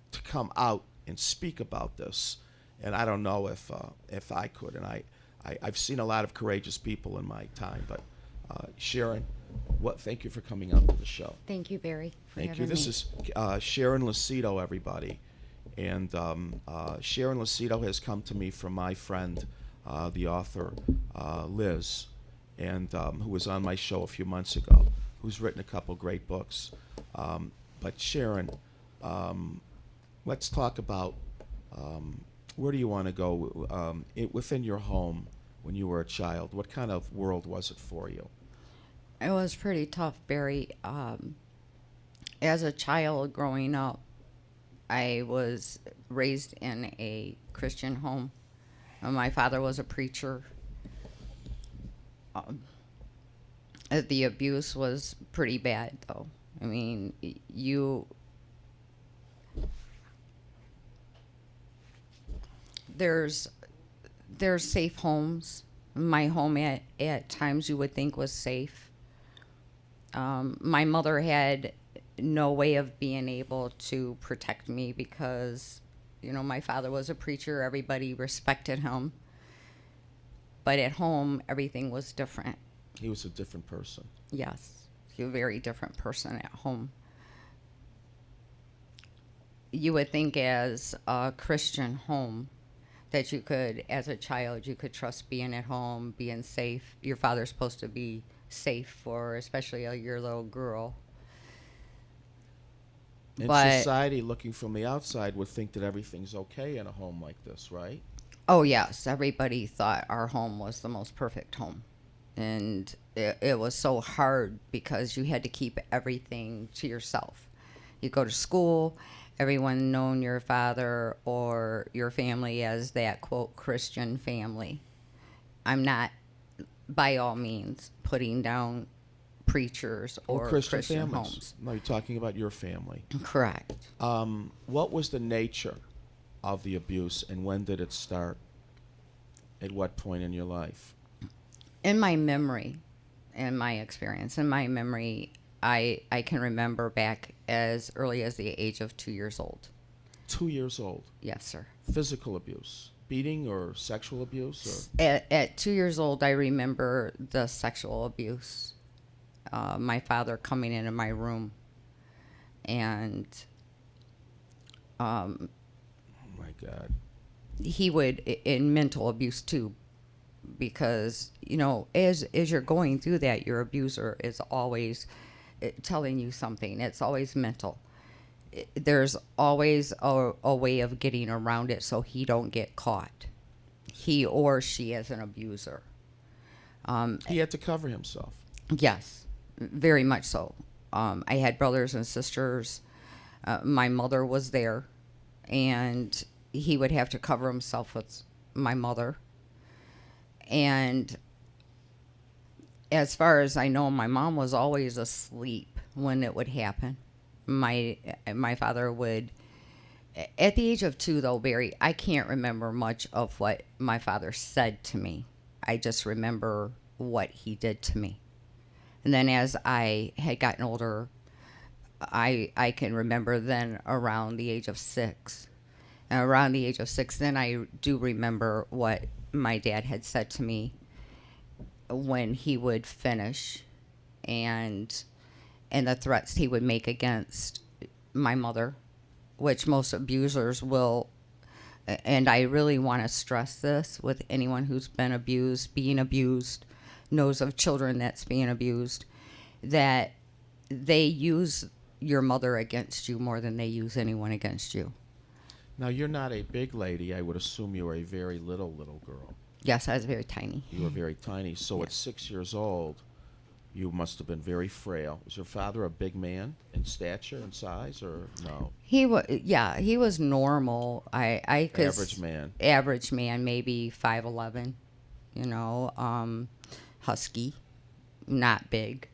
to come out and speak about this. And I don't know if I could, and I've seen a lot of courageous people in my time, but Sharon, thank you for coming on to the show. Thank you, Barry, for Thank you. having This me. is Sharon Lucido, everybody. And Sharon Lucido has come to me from my friend, the author, Liz, and who was on my show a few months ago, who's written a couple great books. But Sharon, let's talk about where do you want to go within your home when you were a child? What kind of world was it for you? It was pretty tough, Barry. As a child growing up, I was raised in a Christian home. My father was a preacher. The abuse was pretty bad, though. I mean, there's safe homes. My home at times you would think was safe. My mother had no way of being able to protect me because, my father was a preacher. Everybody respected him. But at home, everything was different. He was a different person. Yes, he was a very different person at home. You would think as a Christian home that you could, as a child, you could trust being at home, being safe. Your father's supposed to be safe for especially your little girl. And But society, looking from the outside, would think that everything's okay in a home like this, right? oh yes, everybody thought our home was the most perfect home. And it was so hard because you had to keep everything to yourself. You go to school, everyone known your father or your family as that, quote, Christian family. I'm not, by all means, putting down preachers or Christian Christian families. homes. No, you're talking about your family. Correct. What was the nature of the abuse, and when did it start? At what point in your life? In my memory, in my experience, in my memory, I can remember back as early as the age of 2 years old. 2 years old? Yes, sir. Physical abuse? Beating or sexual abuse? Or? At 2 years old, I remember the sexual abuse. My father coming into my room and oh my God. He would, in mental abuse too, because, you know, as you're going through that, your abuser is always telling you something. It's always mental. There's always a way of getting around it so he don't get caught. He or she as an abuser. He had to cover himself. Yes, very much so. I had brothers and sisters. My mother was there, and he would have to cover himself with my mother. And as far as I know, my mom was always asleep when it would happen. My father would, at the age of 2 though, Barry, I can't remember much of what my father said to me. I just remember what he did to me. And then as I had gotten older, I can remember then around the age of 6. And around the age of 6, then I do remember what my dad had said to me when he would finish, and the threats he would make against my mother, which most abusers will. And I really want to stress this with anyone who's been abused, being abused, knows of children that's being abused, that they use your mother against you more than they use anyone against you. Now, you're not a big lady. I would assume you were a very little girl. Yes, I was very tiny. You were very tiny. So at 6 years old, you must have been very frail. Was your father a big man in stature and size, or no? He was, yeah, he was normal. I could Average man. Average man, maybe 5'11", you know, husky, not big.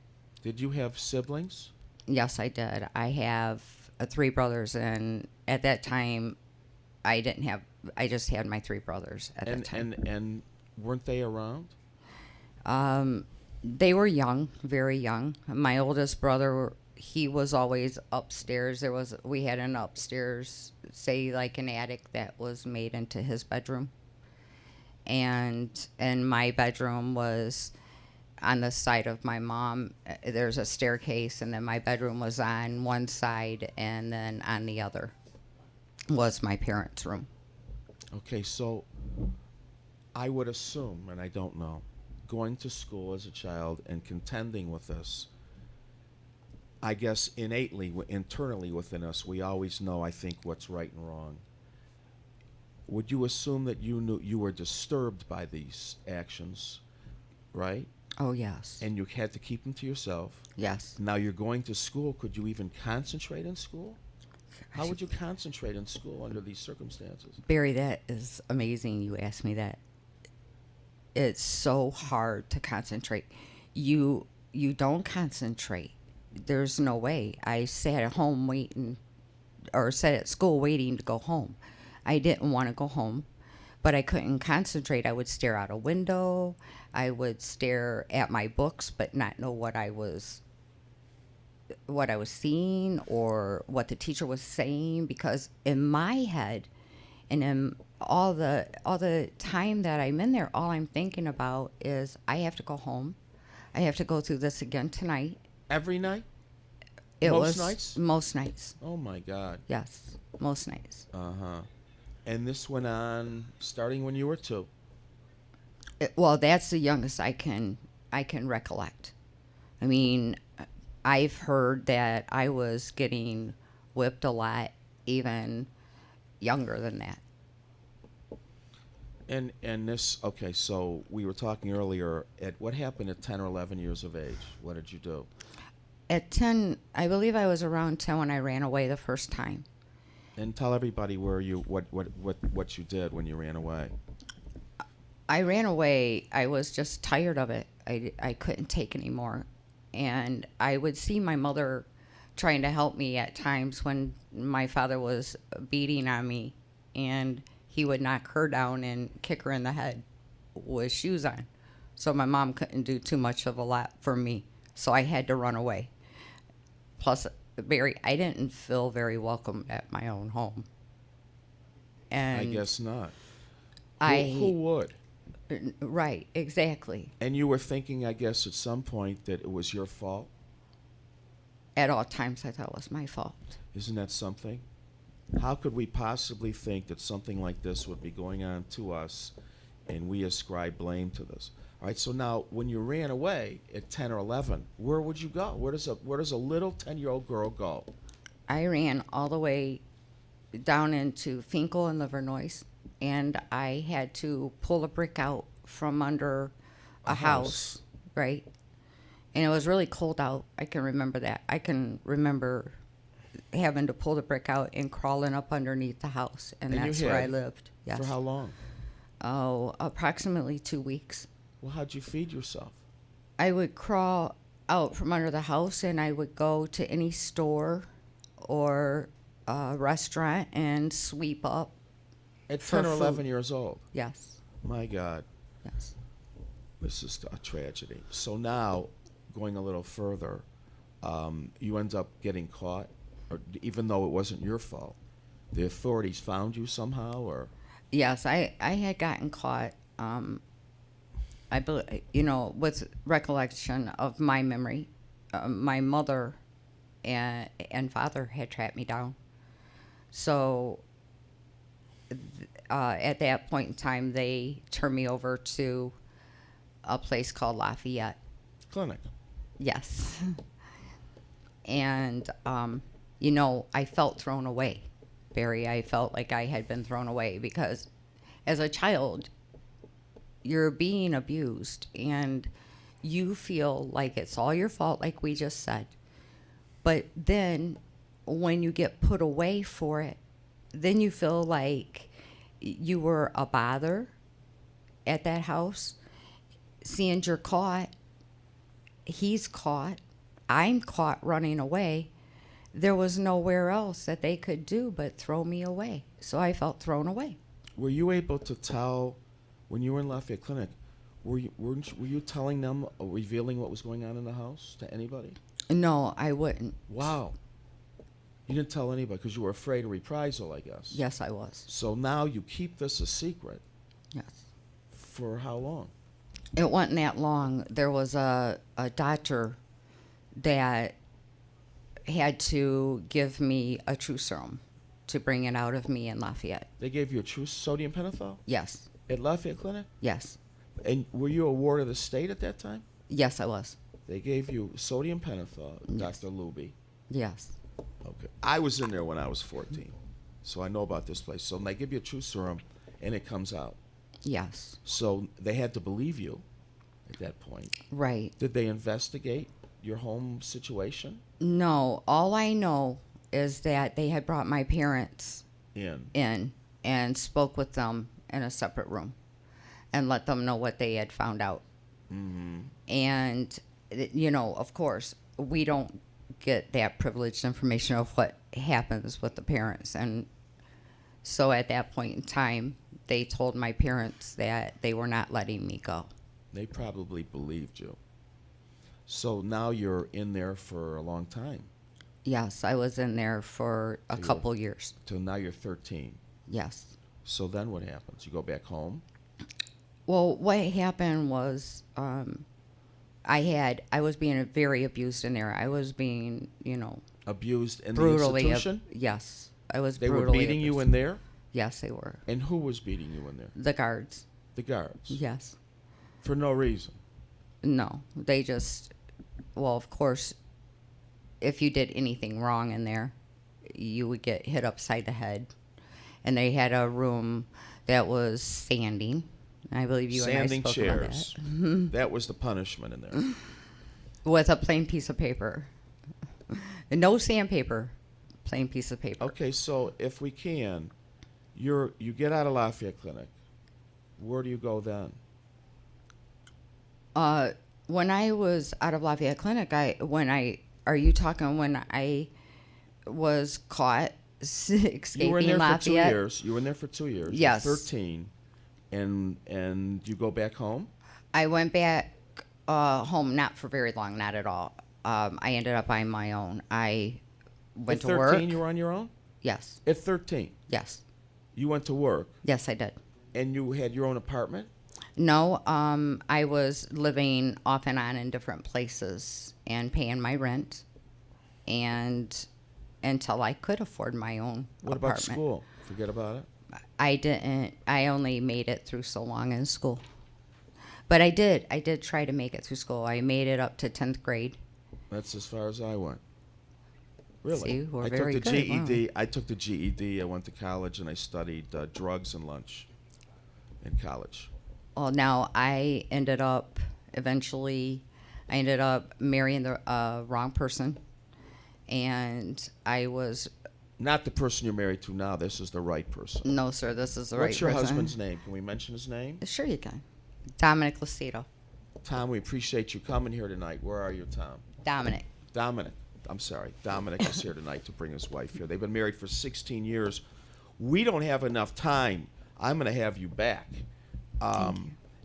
Did you have siblings? Yes, I did. I have 3 brothers, and at that time, I didn't have. I just had my 3 brothers at that time. And weren't they around? They were young, very young. My oldest brother, he was always upstairs. We had an upstairs, say like an attic that was made into his bedroom, and my bedroom was on the side of my mom. There's a staircase, and then my bedroom was on one side, and then on the other was my parents' room. Okay, so I would assume, and I don't know, going to school as a child and contending with this, I guess innately, internally within us, we always know, I think, what's right and wrong. Would you assume that you knew you were disturbed by these actions, right? Oh, yes. And you had to keep them to yourself? Yes. Now you're going to school. Could you even concentrate in school? How would you concentrate in school under these circumstances? Barry, that is amazing you asked me that. It's so hard to concentrate. You don't concentrate. There's no way. I sat at home waiting, or sat at school waiting to go home. I didn't want to go home, but I couldn't concentrate. I would stare out a window. I would stare at my books, but not know what I was seeing or what the teacher was saying, because in my head and in all the time that I'm in there, all I'm thinking about is I have to go home. I have to go through this again tonight. Every night? Most nights? Most nights. Oh my God. Yes, most nights. Uh-huh. And this went on starting when you were 2? Well, that's the youngest I can recollect. I mean, I've heard that I was getting whipped a lot, even younger than that. And this, okay, so we were talking earlier, what happened at 10 or 11 years of age? What did you do? At 10, I believe I was around 10 when I ran away the first time. And tell everybody what you did when you ran away. I ran away. I was just tired of it. I couldn't take anymore. And I would see my mother trying to help me at times when my father was beating on me, and he would knock her down and kick her in the head with shoes on. So my mom couldn't do too much of a lot for me. So I had to run away. Plus, Barry, I didn't feel very welcome at my own home. And I guess not. Who would? Right, exactly. And you were thinking, I guess, at some point that it was your fault? At all times, I thought it was my fault. Isn't that something? How could we possibly think that something like this would be going on to us and we ascribe blame to this? All right, so now when you ran away at 10 or 11, where would you go? Where does a little 10-year-old girl go? I ran all the way down into Finkel and Livernois, and I had to pull a brick out from under a house, right? And it was really cold out. I can remember that. I can remember having to pull the brick out and crawling up underneath the house, and that's where I lived. Yes. For how long? Oh, approximately 2 weeks. Well, how'd you feed yourself? I would crawl out from under the house, and I would go to any store or restaurant and sweep up. At for 10 or food. 11 years old? Yes. My God. Yes. This is a tragedy. So now, going a little further, you end up getting caught, or even though it wasn't your fault. The authorities found you somehow, or? Yes, I had gotten caught. I believe, with recollection of my memory, my mother and father had tracked me down. So at that point in time, they turned me over to a place called Lafayette. Clinic. Yes. And, I felt thrown away, Barry. I felt like I had been thrown away because as a child, you're being abused and you feel like it's all your fault, like we just said. But then when you get put away for it, then you feel like you were a bother at that house. Seeing you're caught, he's caught, I'm caught running away. There was nowhere else that they could do but throw me away. So I felt thrown away. Were you able to tell, when you were in Lafayette Clinic, were you telling them, or revealing what was going on in the house to anybody? No, I wouldn't. Wow. You didn't tell anybody because you were afraid of reprisal, I guess. Yes, I was. So now you keep this a secret. Yes. For how long? It wasn't that long. There was a doctor that had to give me a true serum to bring it out of me in Lafayette. They gave you a true sodium pentothal? Yes. At Lafayette Clinic? Yes. And were you a ward of the state at that time? Yes, I was. They gave you sodium pentothal, Yes. Dr. Luby. Yes. Okay. I was in there when I was 14, so I know about this place. So they give you a true serum, and it comes out. Yes. So they had to believe you at that point. Right. Did they investigate your home situation? No. All I know is that they had brought my parents In and spoke with them in a separate room and let them know what they had found out. Mm-hmm. And, of course, we don't get that privileged information of what happens with the parents. And so at that point in time, they told my parents that they were not letting me go. They probably believed you. So now you're in there for a long time. Yes, I was in there for a couple years. Till now you're 13. Yes. So then what happens? You go back home? Well, what happened was I was being very abused in there. I was being, Abused in brutally the institution? Yes. I was They were brutally beating you abused. in there? Yes, they were. And who was beating you in there? The guards. The guards? Yes. For no reason? No. They just, well, of course, if you did anything wrong in there, you would get hit upside the head. And they had a room that was sanding. I believe you Sanding and I spoke chairs. about that. That was the punishment in there. With a plain piece of paper. No sandpaper. plain piece of paper. Okay, so if we can, you get out of Lafayette Clinic. Where do you go then? When I was out of Lafayette Clinic, are you talking when I was caught escaping You were in there Lafayette? for 2 years. You were in there for 2 years. Yes. You're 13, and you go back home. I went back home, not for very long, not at all. I ended up on my own. I went to work. At 13, you were on your own? Yes. At 13? Yes. You went to work? Yes, I did. And you had your own apartment? No, I was living off and on in different places and paying my rent, and until I could afford my own What apartment. about school? Forget about it? I didn't. I only made it through so long in school. But I did try to make it through school. I made it up to 10th grade. That's as far as I went. Really? See, we're I very took the good. GED. Wow. I took the GED. I went to college and I studied drugs and lunch in college. Well, now I ended up marrying the wrong person, and I was. Not the person you're married to now. This is the right person. No, sir, this is the right What's your person. husband's name? Can we mention his name? Sure, you can. Dominic Lucido. Tom, we appreciate you coming here tonight. Where are you, Tom? Dominic. Dominic. I'm sorry. Dominic is here tonight to bring his wife here. They've been married for 16 years. We don't have enough time. I'm going to have you back.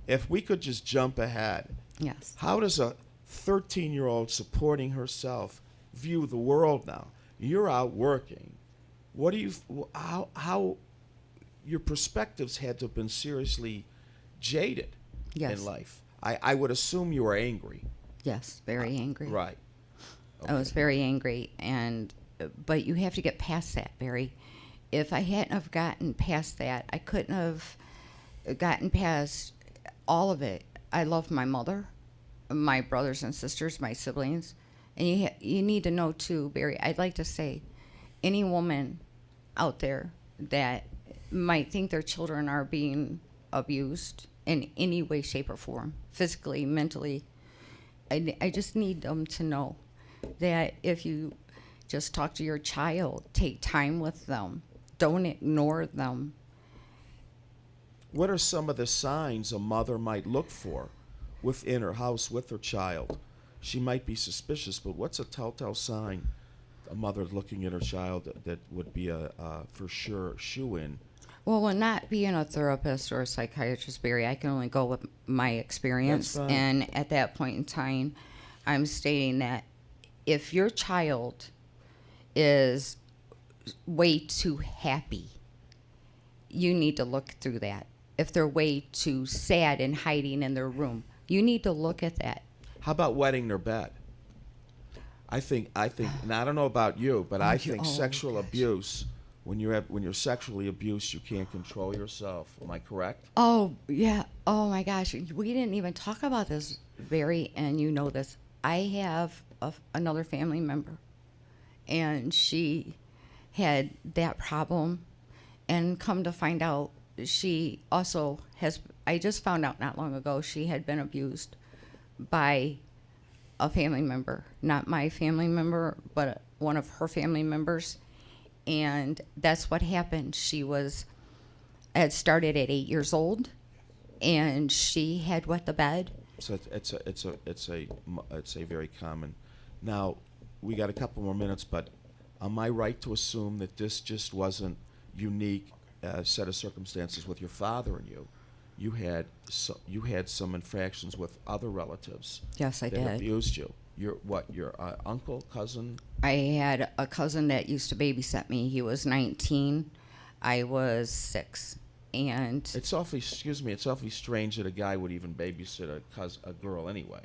If we could just jump ahead. Yes. How does a 13-year-old supporting herself view the world now? You're out working. What do you? How your perspectives had to have been seriously jaded Yes. in life. I would assume you were angry. Yes, very angry. Right. I was very angry, but you have to get past that, Barry. If I hadn't have gotten past that, I couldn't have gotten past all of it. I love my mother, my brothers and sisters, my siblings, and you need to know too, Barry. I'd like to say, any woman out there that might think their children are being abused in any way, shape, or form, physically, mentally, I just need them to know that if you just talk to your child, take time with them, don't ignore them. What are some of the signs a mother might look for within her house with her child? She might be suspicious, but what's a telltale sign a mother looking at her child that would be a for sure shoe-in? Well, not being a therapist or a psychiatrist, Barry, I can only go with my experience. That's fine. And at that point in time, I'm stating that if your child is way too happy, you need to look through that. If they're way too sad and hiding in their room, you need to look at that. How about wetting their bed? I think, and I don't know about you, but I think sexual abuse, when you're sexually abused, you can't control yourself. Am I correct? Oh, yeah. Oh, my gosh. We didn't even talk about this, Barry, and you know this. I have another family member, and she had that problem, and come to find out, she also has, I just found out not long ago, she had been abused by a family member, not my family member, but one of her family members. And that's what happened. It started at 8 years old, and she had wet the bed. So it's a very common. Now, we got a couple more minutes, but am I right to assume that this just wasn't unique set of circumstances with your father and you? You had some infractions with other relatives. Yes, I that did. Abused you. Your uncle, cousin? I had a cousin that used to babysit me. He was 19. I was 6. And It's awfully strange that a guy would even babysit a girl anyway.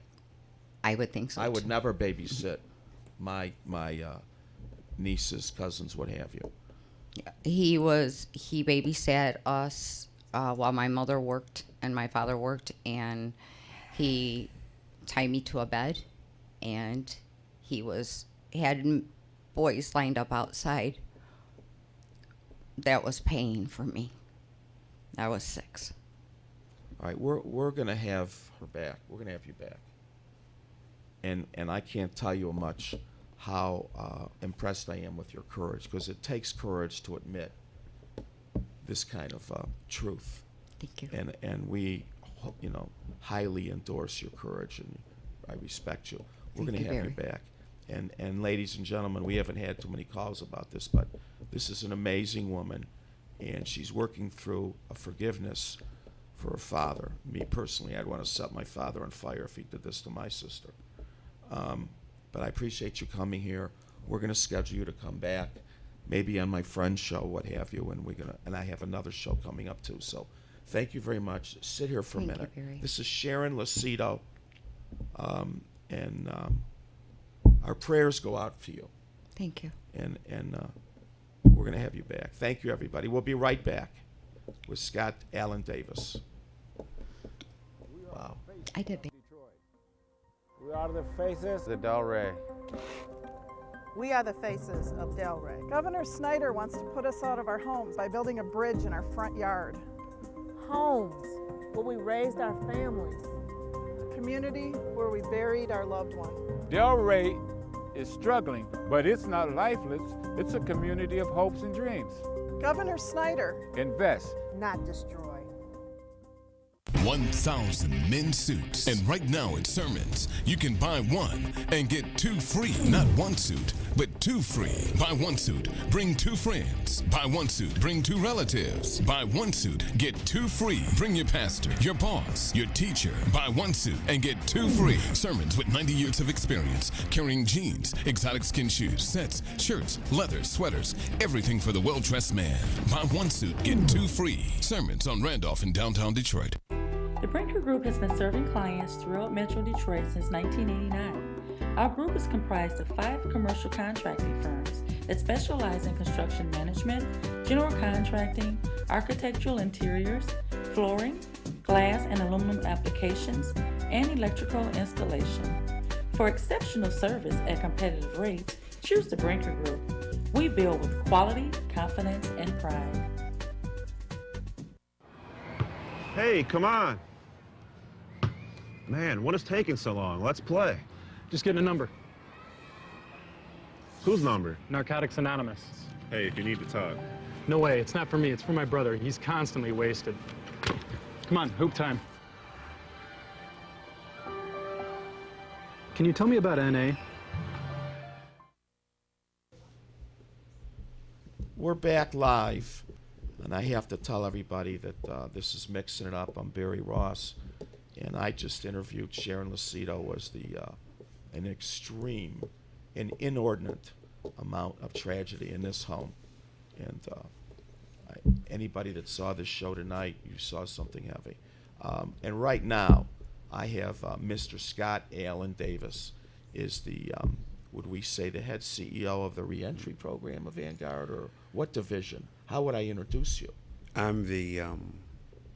I would think so. I would never babysit my nieces, cousins, what have you. He babysat us while my mother worked and my father worked, and he tied me to a bed, and he had boys lined up outside. That was pain for me. I was 6. All right, we're gonna have her back. We're gonna have you back. And I can't tell you how impressed I am with your courage, because it takes courage to admit this kind of truth. Thank you. And we, highly endorse your courage, and I respect you. We're going to have you back. And ladies and gentlemen, we haven't had too many calls about this, but this is an amazing woman, and she's working through a forgiveness for her father. Me personally, I'd want to set my father on fire if he did this to my sister. But I appreciate you coming here. We're going to schedule you to come back, maybe on my friend's show, what have you, and I have another show coming up too. So thank you very much. Sit here for a minute. This is Sharon Lucido, and our prayers go out for you. Thank you. And we're going to have you back. Thank you, everybody. We'll be right back with Scott Allen Davis. Wow. I did. We are the faces of Delray. We are the faces of Delray. Governor Snyder wants to put us out of our homes by building a bridge in our front yard. Homes where we raised our families. A community where we buried our loved one. Delray is struggling, but it's not lifeless. It's a community of hopes and dreams. Governor Snyder. Invest, not destroy. 1,000 men's suits. And right now at Sermons, you can buy one and get two free. Not one suit, but two free. Buy one suit, bring two friends. Buy one suit, bring two relatives. Buy one suit, get two free. Bring your pastor, your boss, your teacher. Buy one suit and get two free. Sermons with 90 years of experience, carrying jeans, exotic skin shoes, sets, shirts, leathers, sweaters, everything for the well-dressed man. Buy one suit, get two free. Sermons on Randolph in downtown Detroit. The Brinker Group has been serving clients throughout Metro Detroit since 1989. Our group is comprised of 5 commercial contracting firms that specialize in construction management, general contracting, architectural interiors, flooring, glass and aluminum applications, and electrical installation. For exceptional service at competitive rates, choose the Brinker Group. We build with quality, confidence, and pride. Hey, come on. Man, what is taking so long? Let's play. Just getting a number. Whose number? Narcotics Anonymous. Hey, if you need to talk. No way, it's not for me, it's for my brother. He's constantly wasted. Come on, hoop time. Can you tell me about NA? We're back live, and I have to tell everybody that this is Mixing It Up. I'm Barry Ross, and I just interviewed Sharon Lucido. Was an extreme and inordinate amount of tragedy in this home, and anybody that saw this show tonight, you saw something heavy. And right now, I have Mr. Scott Allen Davis, is the would we say the head CEO of the reentry program of Vanguard, or what division? How would I introduce you? I'm the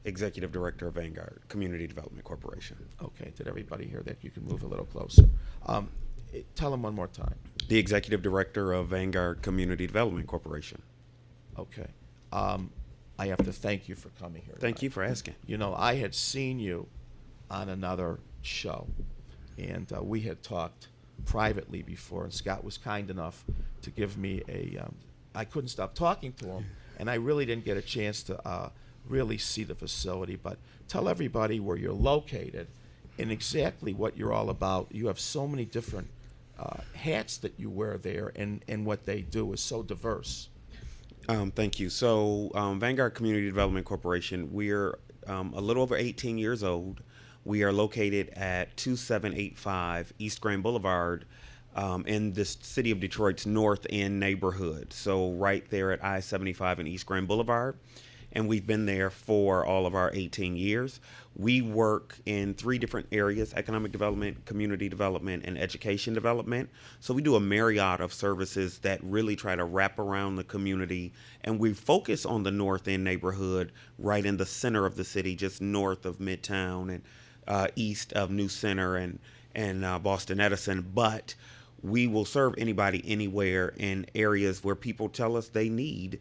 Executive Director of Vanguard Community Development Corporation. Okay, did everybody hear that? You can move a little closer. Tell them one more time. The Executive Director of Vanguard Community Development Corporation. Okay. I have to thank you for coming here Thank tonight. you for asking. You know, I had seen you on another show, and we had talked privately before, and Scott was kind enough to give me I couldn't stop talking to him, and I really didn't get a chance to really see the facility, but tell everybody where you're located and exactly what you're all about. You have so many different hats that you wear there, and what they do is so diverse. Thank you. So Vanguard Community Development Corporation, we're a little over 18 years old. We are located at 2785 East Grand Boulevard in the city of Detroit's North End neighborhood. So right there at I-75 and East Grand Boulevard. And we've been there for all of our 18 years. We work in 3 different areas: economic development, community development, and education development. So we do a myriad of services that really try to wrap around the community. And we focus on the North End neighborhood, right in the center of the city, just north of Midtown and east of New Center and Boston Edison. But we will serve anybody anywhere in areas where people tell us they need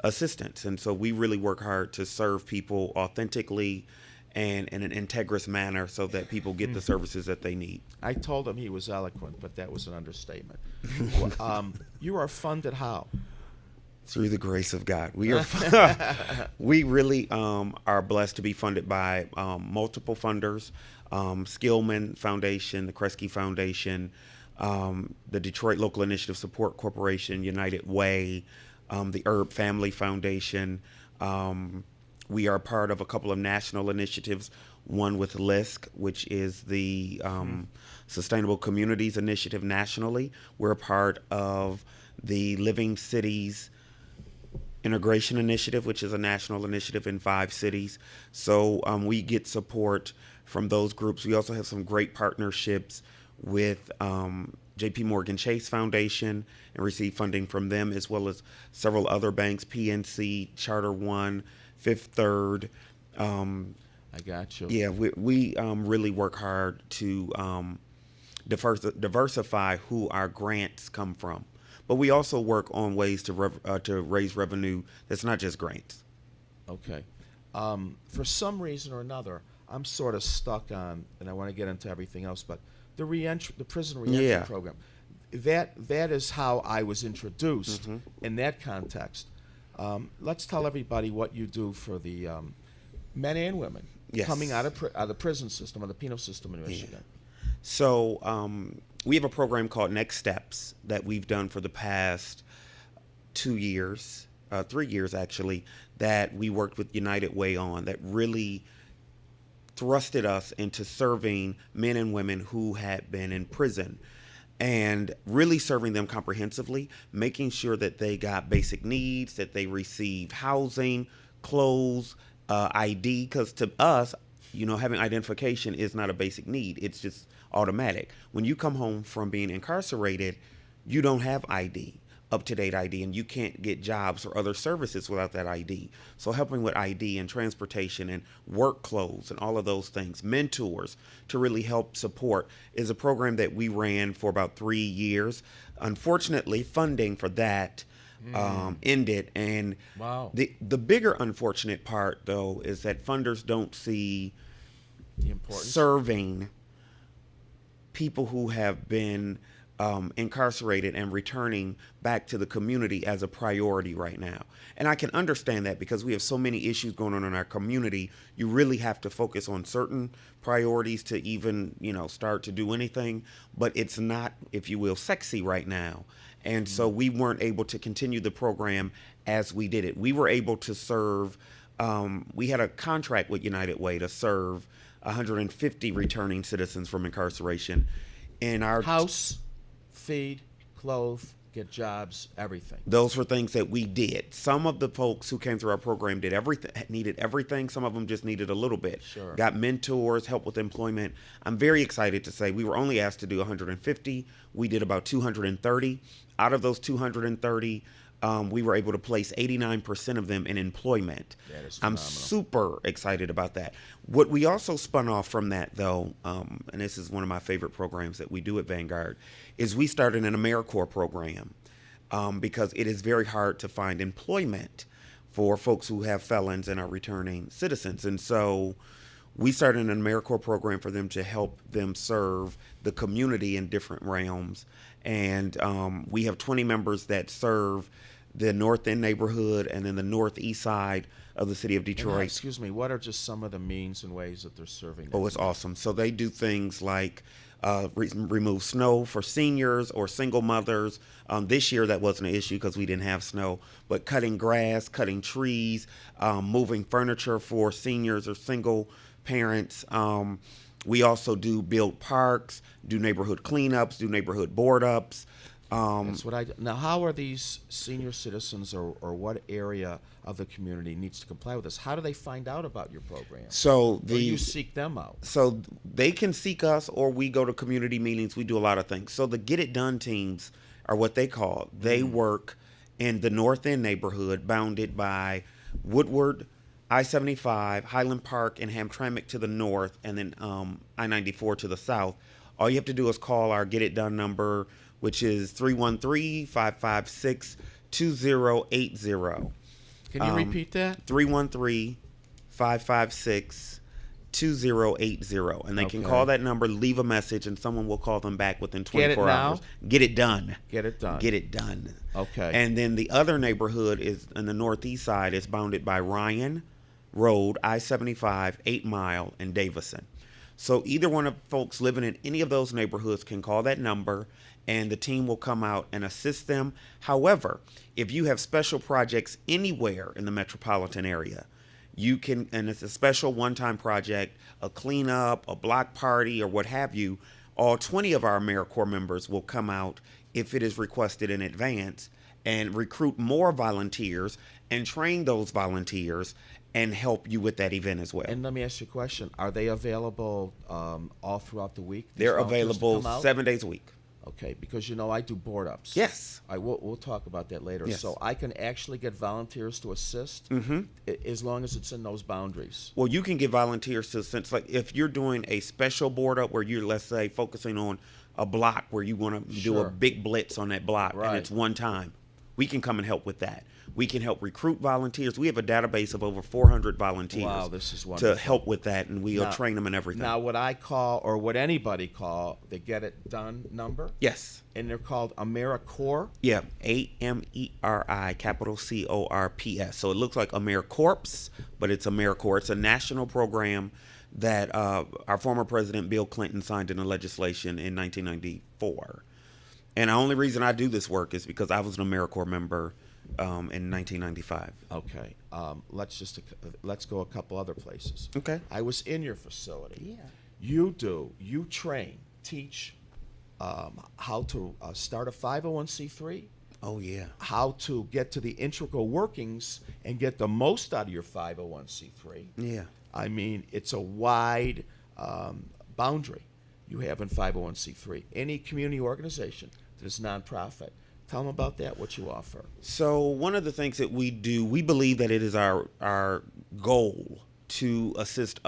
assistance. And so we really work hard to serve people authentically and in an integrous manner so that people get the services that they need. I told him he was eloquent, but that was an understatement. You are funded how? Through the grace of God. We are we really are blessed to be funded by multiple funders, Skillman Foundation, the Kresge Foundation, the Detroit Local Initiative Support Corporation, United Way, the Herb Family Foundation. We are part of a couple of national initiatives, one with LISC, which is the Sustainable Communities Initiative nationally. We're a part of the Living Cities Integration Initiative, which is a national initiative in 5 cities. So we get support from those groups. We also have some great partnerships with JP Morgan Chase Foundation and receive funding from them, as well as several other banks, PNC, Charter One, Fifth Third. I got you. Yeah, we really work hard to diversify who our grants come from. But we also work on ways to raise revenue that's not just grants. Okay. For some reason or another, I'm sort of stuck on, and I want to get into everything else, but the prison reentry program. That is how I was introduced in that context. Let's tell everybody what you do for the men and women coming out of the prison system or the penal system in Michigan. So we have a program called Next Steps that we've done for the past 2 years, 3 years actually, that we worked with United Way on, that really thrusted us into serving men and women who had been in prison and really serving them comprehensively, making sure that they got basic needs, that they received housing, clothes, ID, because to us, having identification is not a basic need. It's just automatic. When you come home from being incarcerated, you don't have ID, up-to-date ID, and you can't get jobs or other services without that ID. So helping with ID and transportation and work clothes and all of those things, mentors to really help support, is a program that we ran for about 3 years. Unfortunately, funding for that ended. And the bigger unfortunate part, though, is that funders don't see the importance serving people who have been incarcerated and returning back to the community as a priority right now. And I can understand that because we have so many issues going on in our community. You really have to focus on certain priorities to even, start to do anything. But it's not, if you will, sexy right now. And so we weren't able to continue the program as we did it. We were able to serve, we had a contract with United Way to serve 150 returning citizens from incarceration in our house, feed, clothe, get jobs, everything. Those were things that we did. Some of the folks who came through our program did everything, needed everything. Some of them just needed a little bit. Sure. Got mentors, help with employment. I'm very excited to say we were only asked to do 150. We did about 230. Out of those 230, we were able to place 89% of them in employment. That is I'm phenomenal. super excited about that. What we also spun off from that, though, and this is one of my favorite programs that we do at Vanguard, is we started an AmeriCorps program because it is very hard to find employment for folks who have felons and are returning citizens. And so we started an AmeriCorps program for them to help them serve the community in different realms. And we have 20 members that serve the North End neighborhood and then the northeast side of the city of Detroit. Excuse me, what are just some of the means and ways that they're serving? Oh, it's awesome. So they do things like remove snow for seniors or single mothers. This year that wasn't an issue because we didn't have snow, but cutting grass, cutting trees, moving furniture for seniors or single parents. We also do build parks, do neighborhood cleanups, do neighborhood board ups. That's what I do. Now, how are these senior citizens or what area of the community needs to comply with this? How do they find out about your program? So or you seek them out? So they can seek us or we go to community meetings. We do a lot of things. So the Get It Done teams are what they call. They work in the North End neighborhood bounded by Woodward, I-75, Highland Park, and Hamtramck to the north, and then I-94 to the south. All you have to do is call our Get It Done number, which is 313-556-2080. Can you repeat that? 313-556-2080. 2080, and they can Okay. call that number, leave a message, and someone will call them back within 24 now? hours. Get it done. Get it done. Get it done. Okay. And then the other neighborhood is in the northeast side. Is bounded by Ryan Road, I-75, 8 Mile, and Davison. So either one of folks living in any of those neighborhoods can call that number, and the team will come out and assist them. However, if you have special projects anywhere in the metropolitan area, you can, and it's a special one-time project, a cleanup, a block party, or what have you, all 20 of our AmeriCorps members will come out if it is requested in advance and recruit more volunteers and train those volunteers and help you with that event as well. And let me ask you a question. Are they available all throughout the week? these They're volunteers to available come out? 7 days a week. Okay, because you know I do board ups. Yes. We'll talk about that later. Yes. So I can actually get volunteers to assist as long as it's in those boundaries. Well, you can get volunteers to, since like if you're doing a special board up where you're, let's say, focusing on a block where you want to do a Sure. big blitz on that block Right. and it's one time, we can come and help with that. We can help recruit volunteers. We have a database of over 400 volunteers. Wow, this is to wonderful. help with that, and we'll Now- train them and everything. Now, what I call, or what anybody call, the Get It Done number? Yes. And they're called AmeriCorps? Yeah, AMERI, capital CORPS. So it looks like AmeriCorps, but it's AmeriCorps. It's a national program that our former president Bill Clinton signed into legislation in 1994. And the only reason I do this work is because I was an AmeriCorps member in 1995. Okay. Let's go a couple other places. Okay. I was in your facility. Yeah. You train, teach how to start a 501c3. Oh, yeah. How to get to the integral workings and get the most out of your 501c3. Yeah. I mean, it's a wide boundary you have in 501c3. Any community organization that is nonprofit. Tell them about that, what you offer. So one of the things that we do, we believe that it is our goal to assist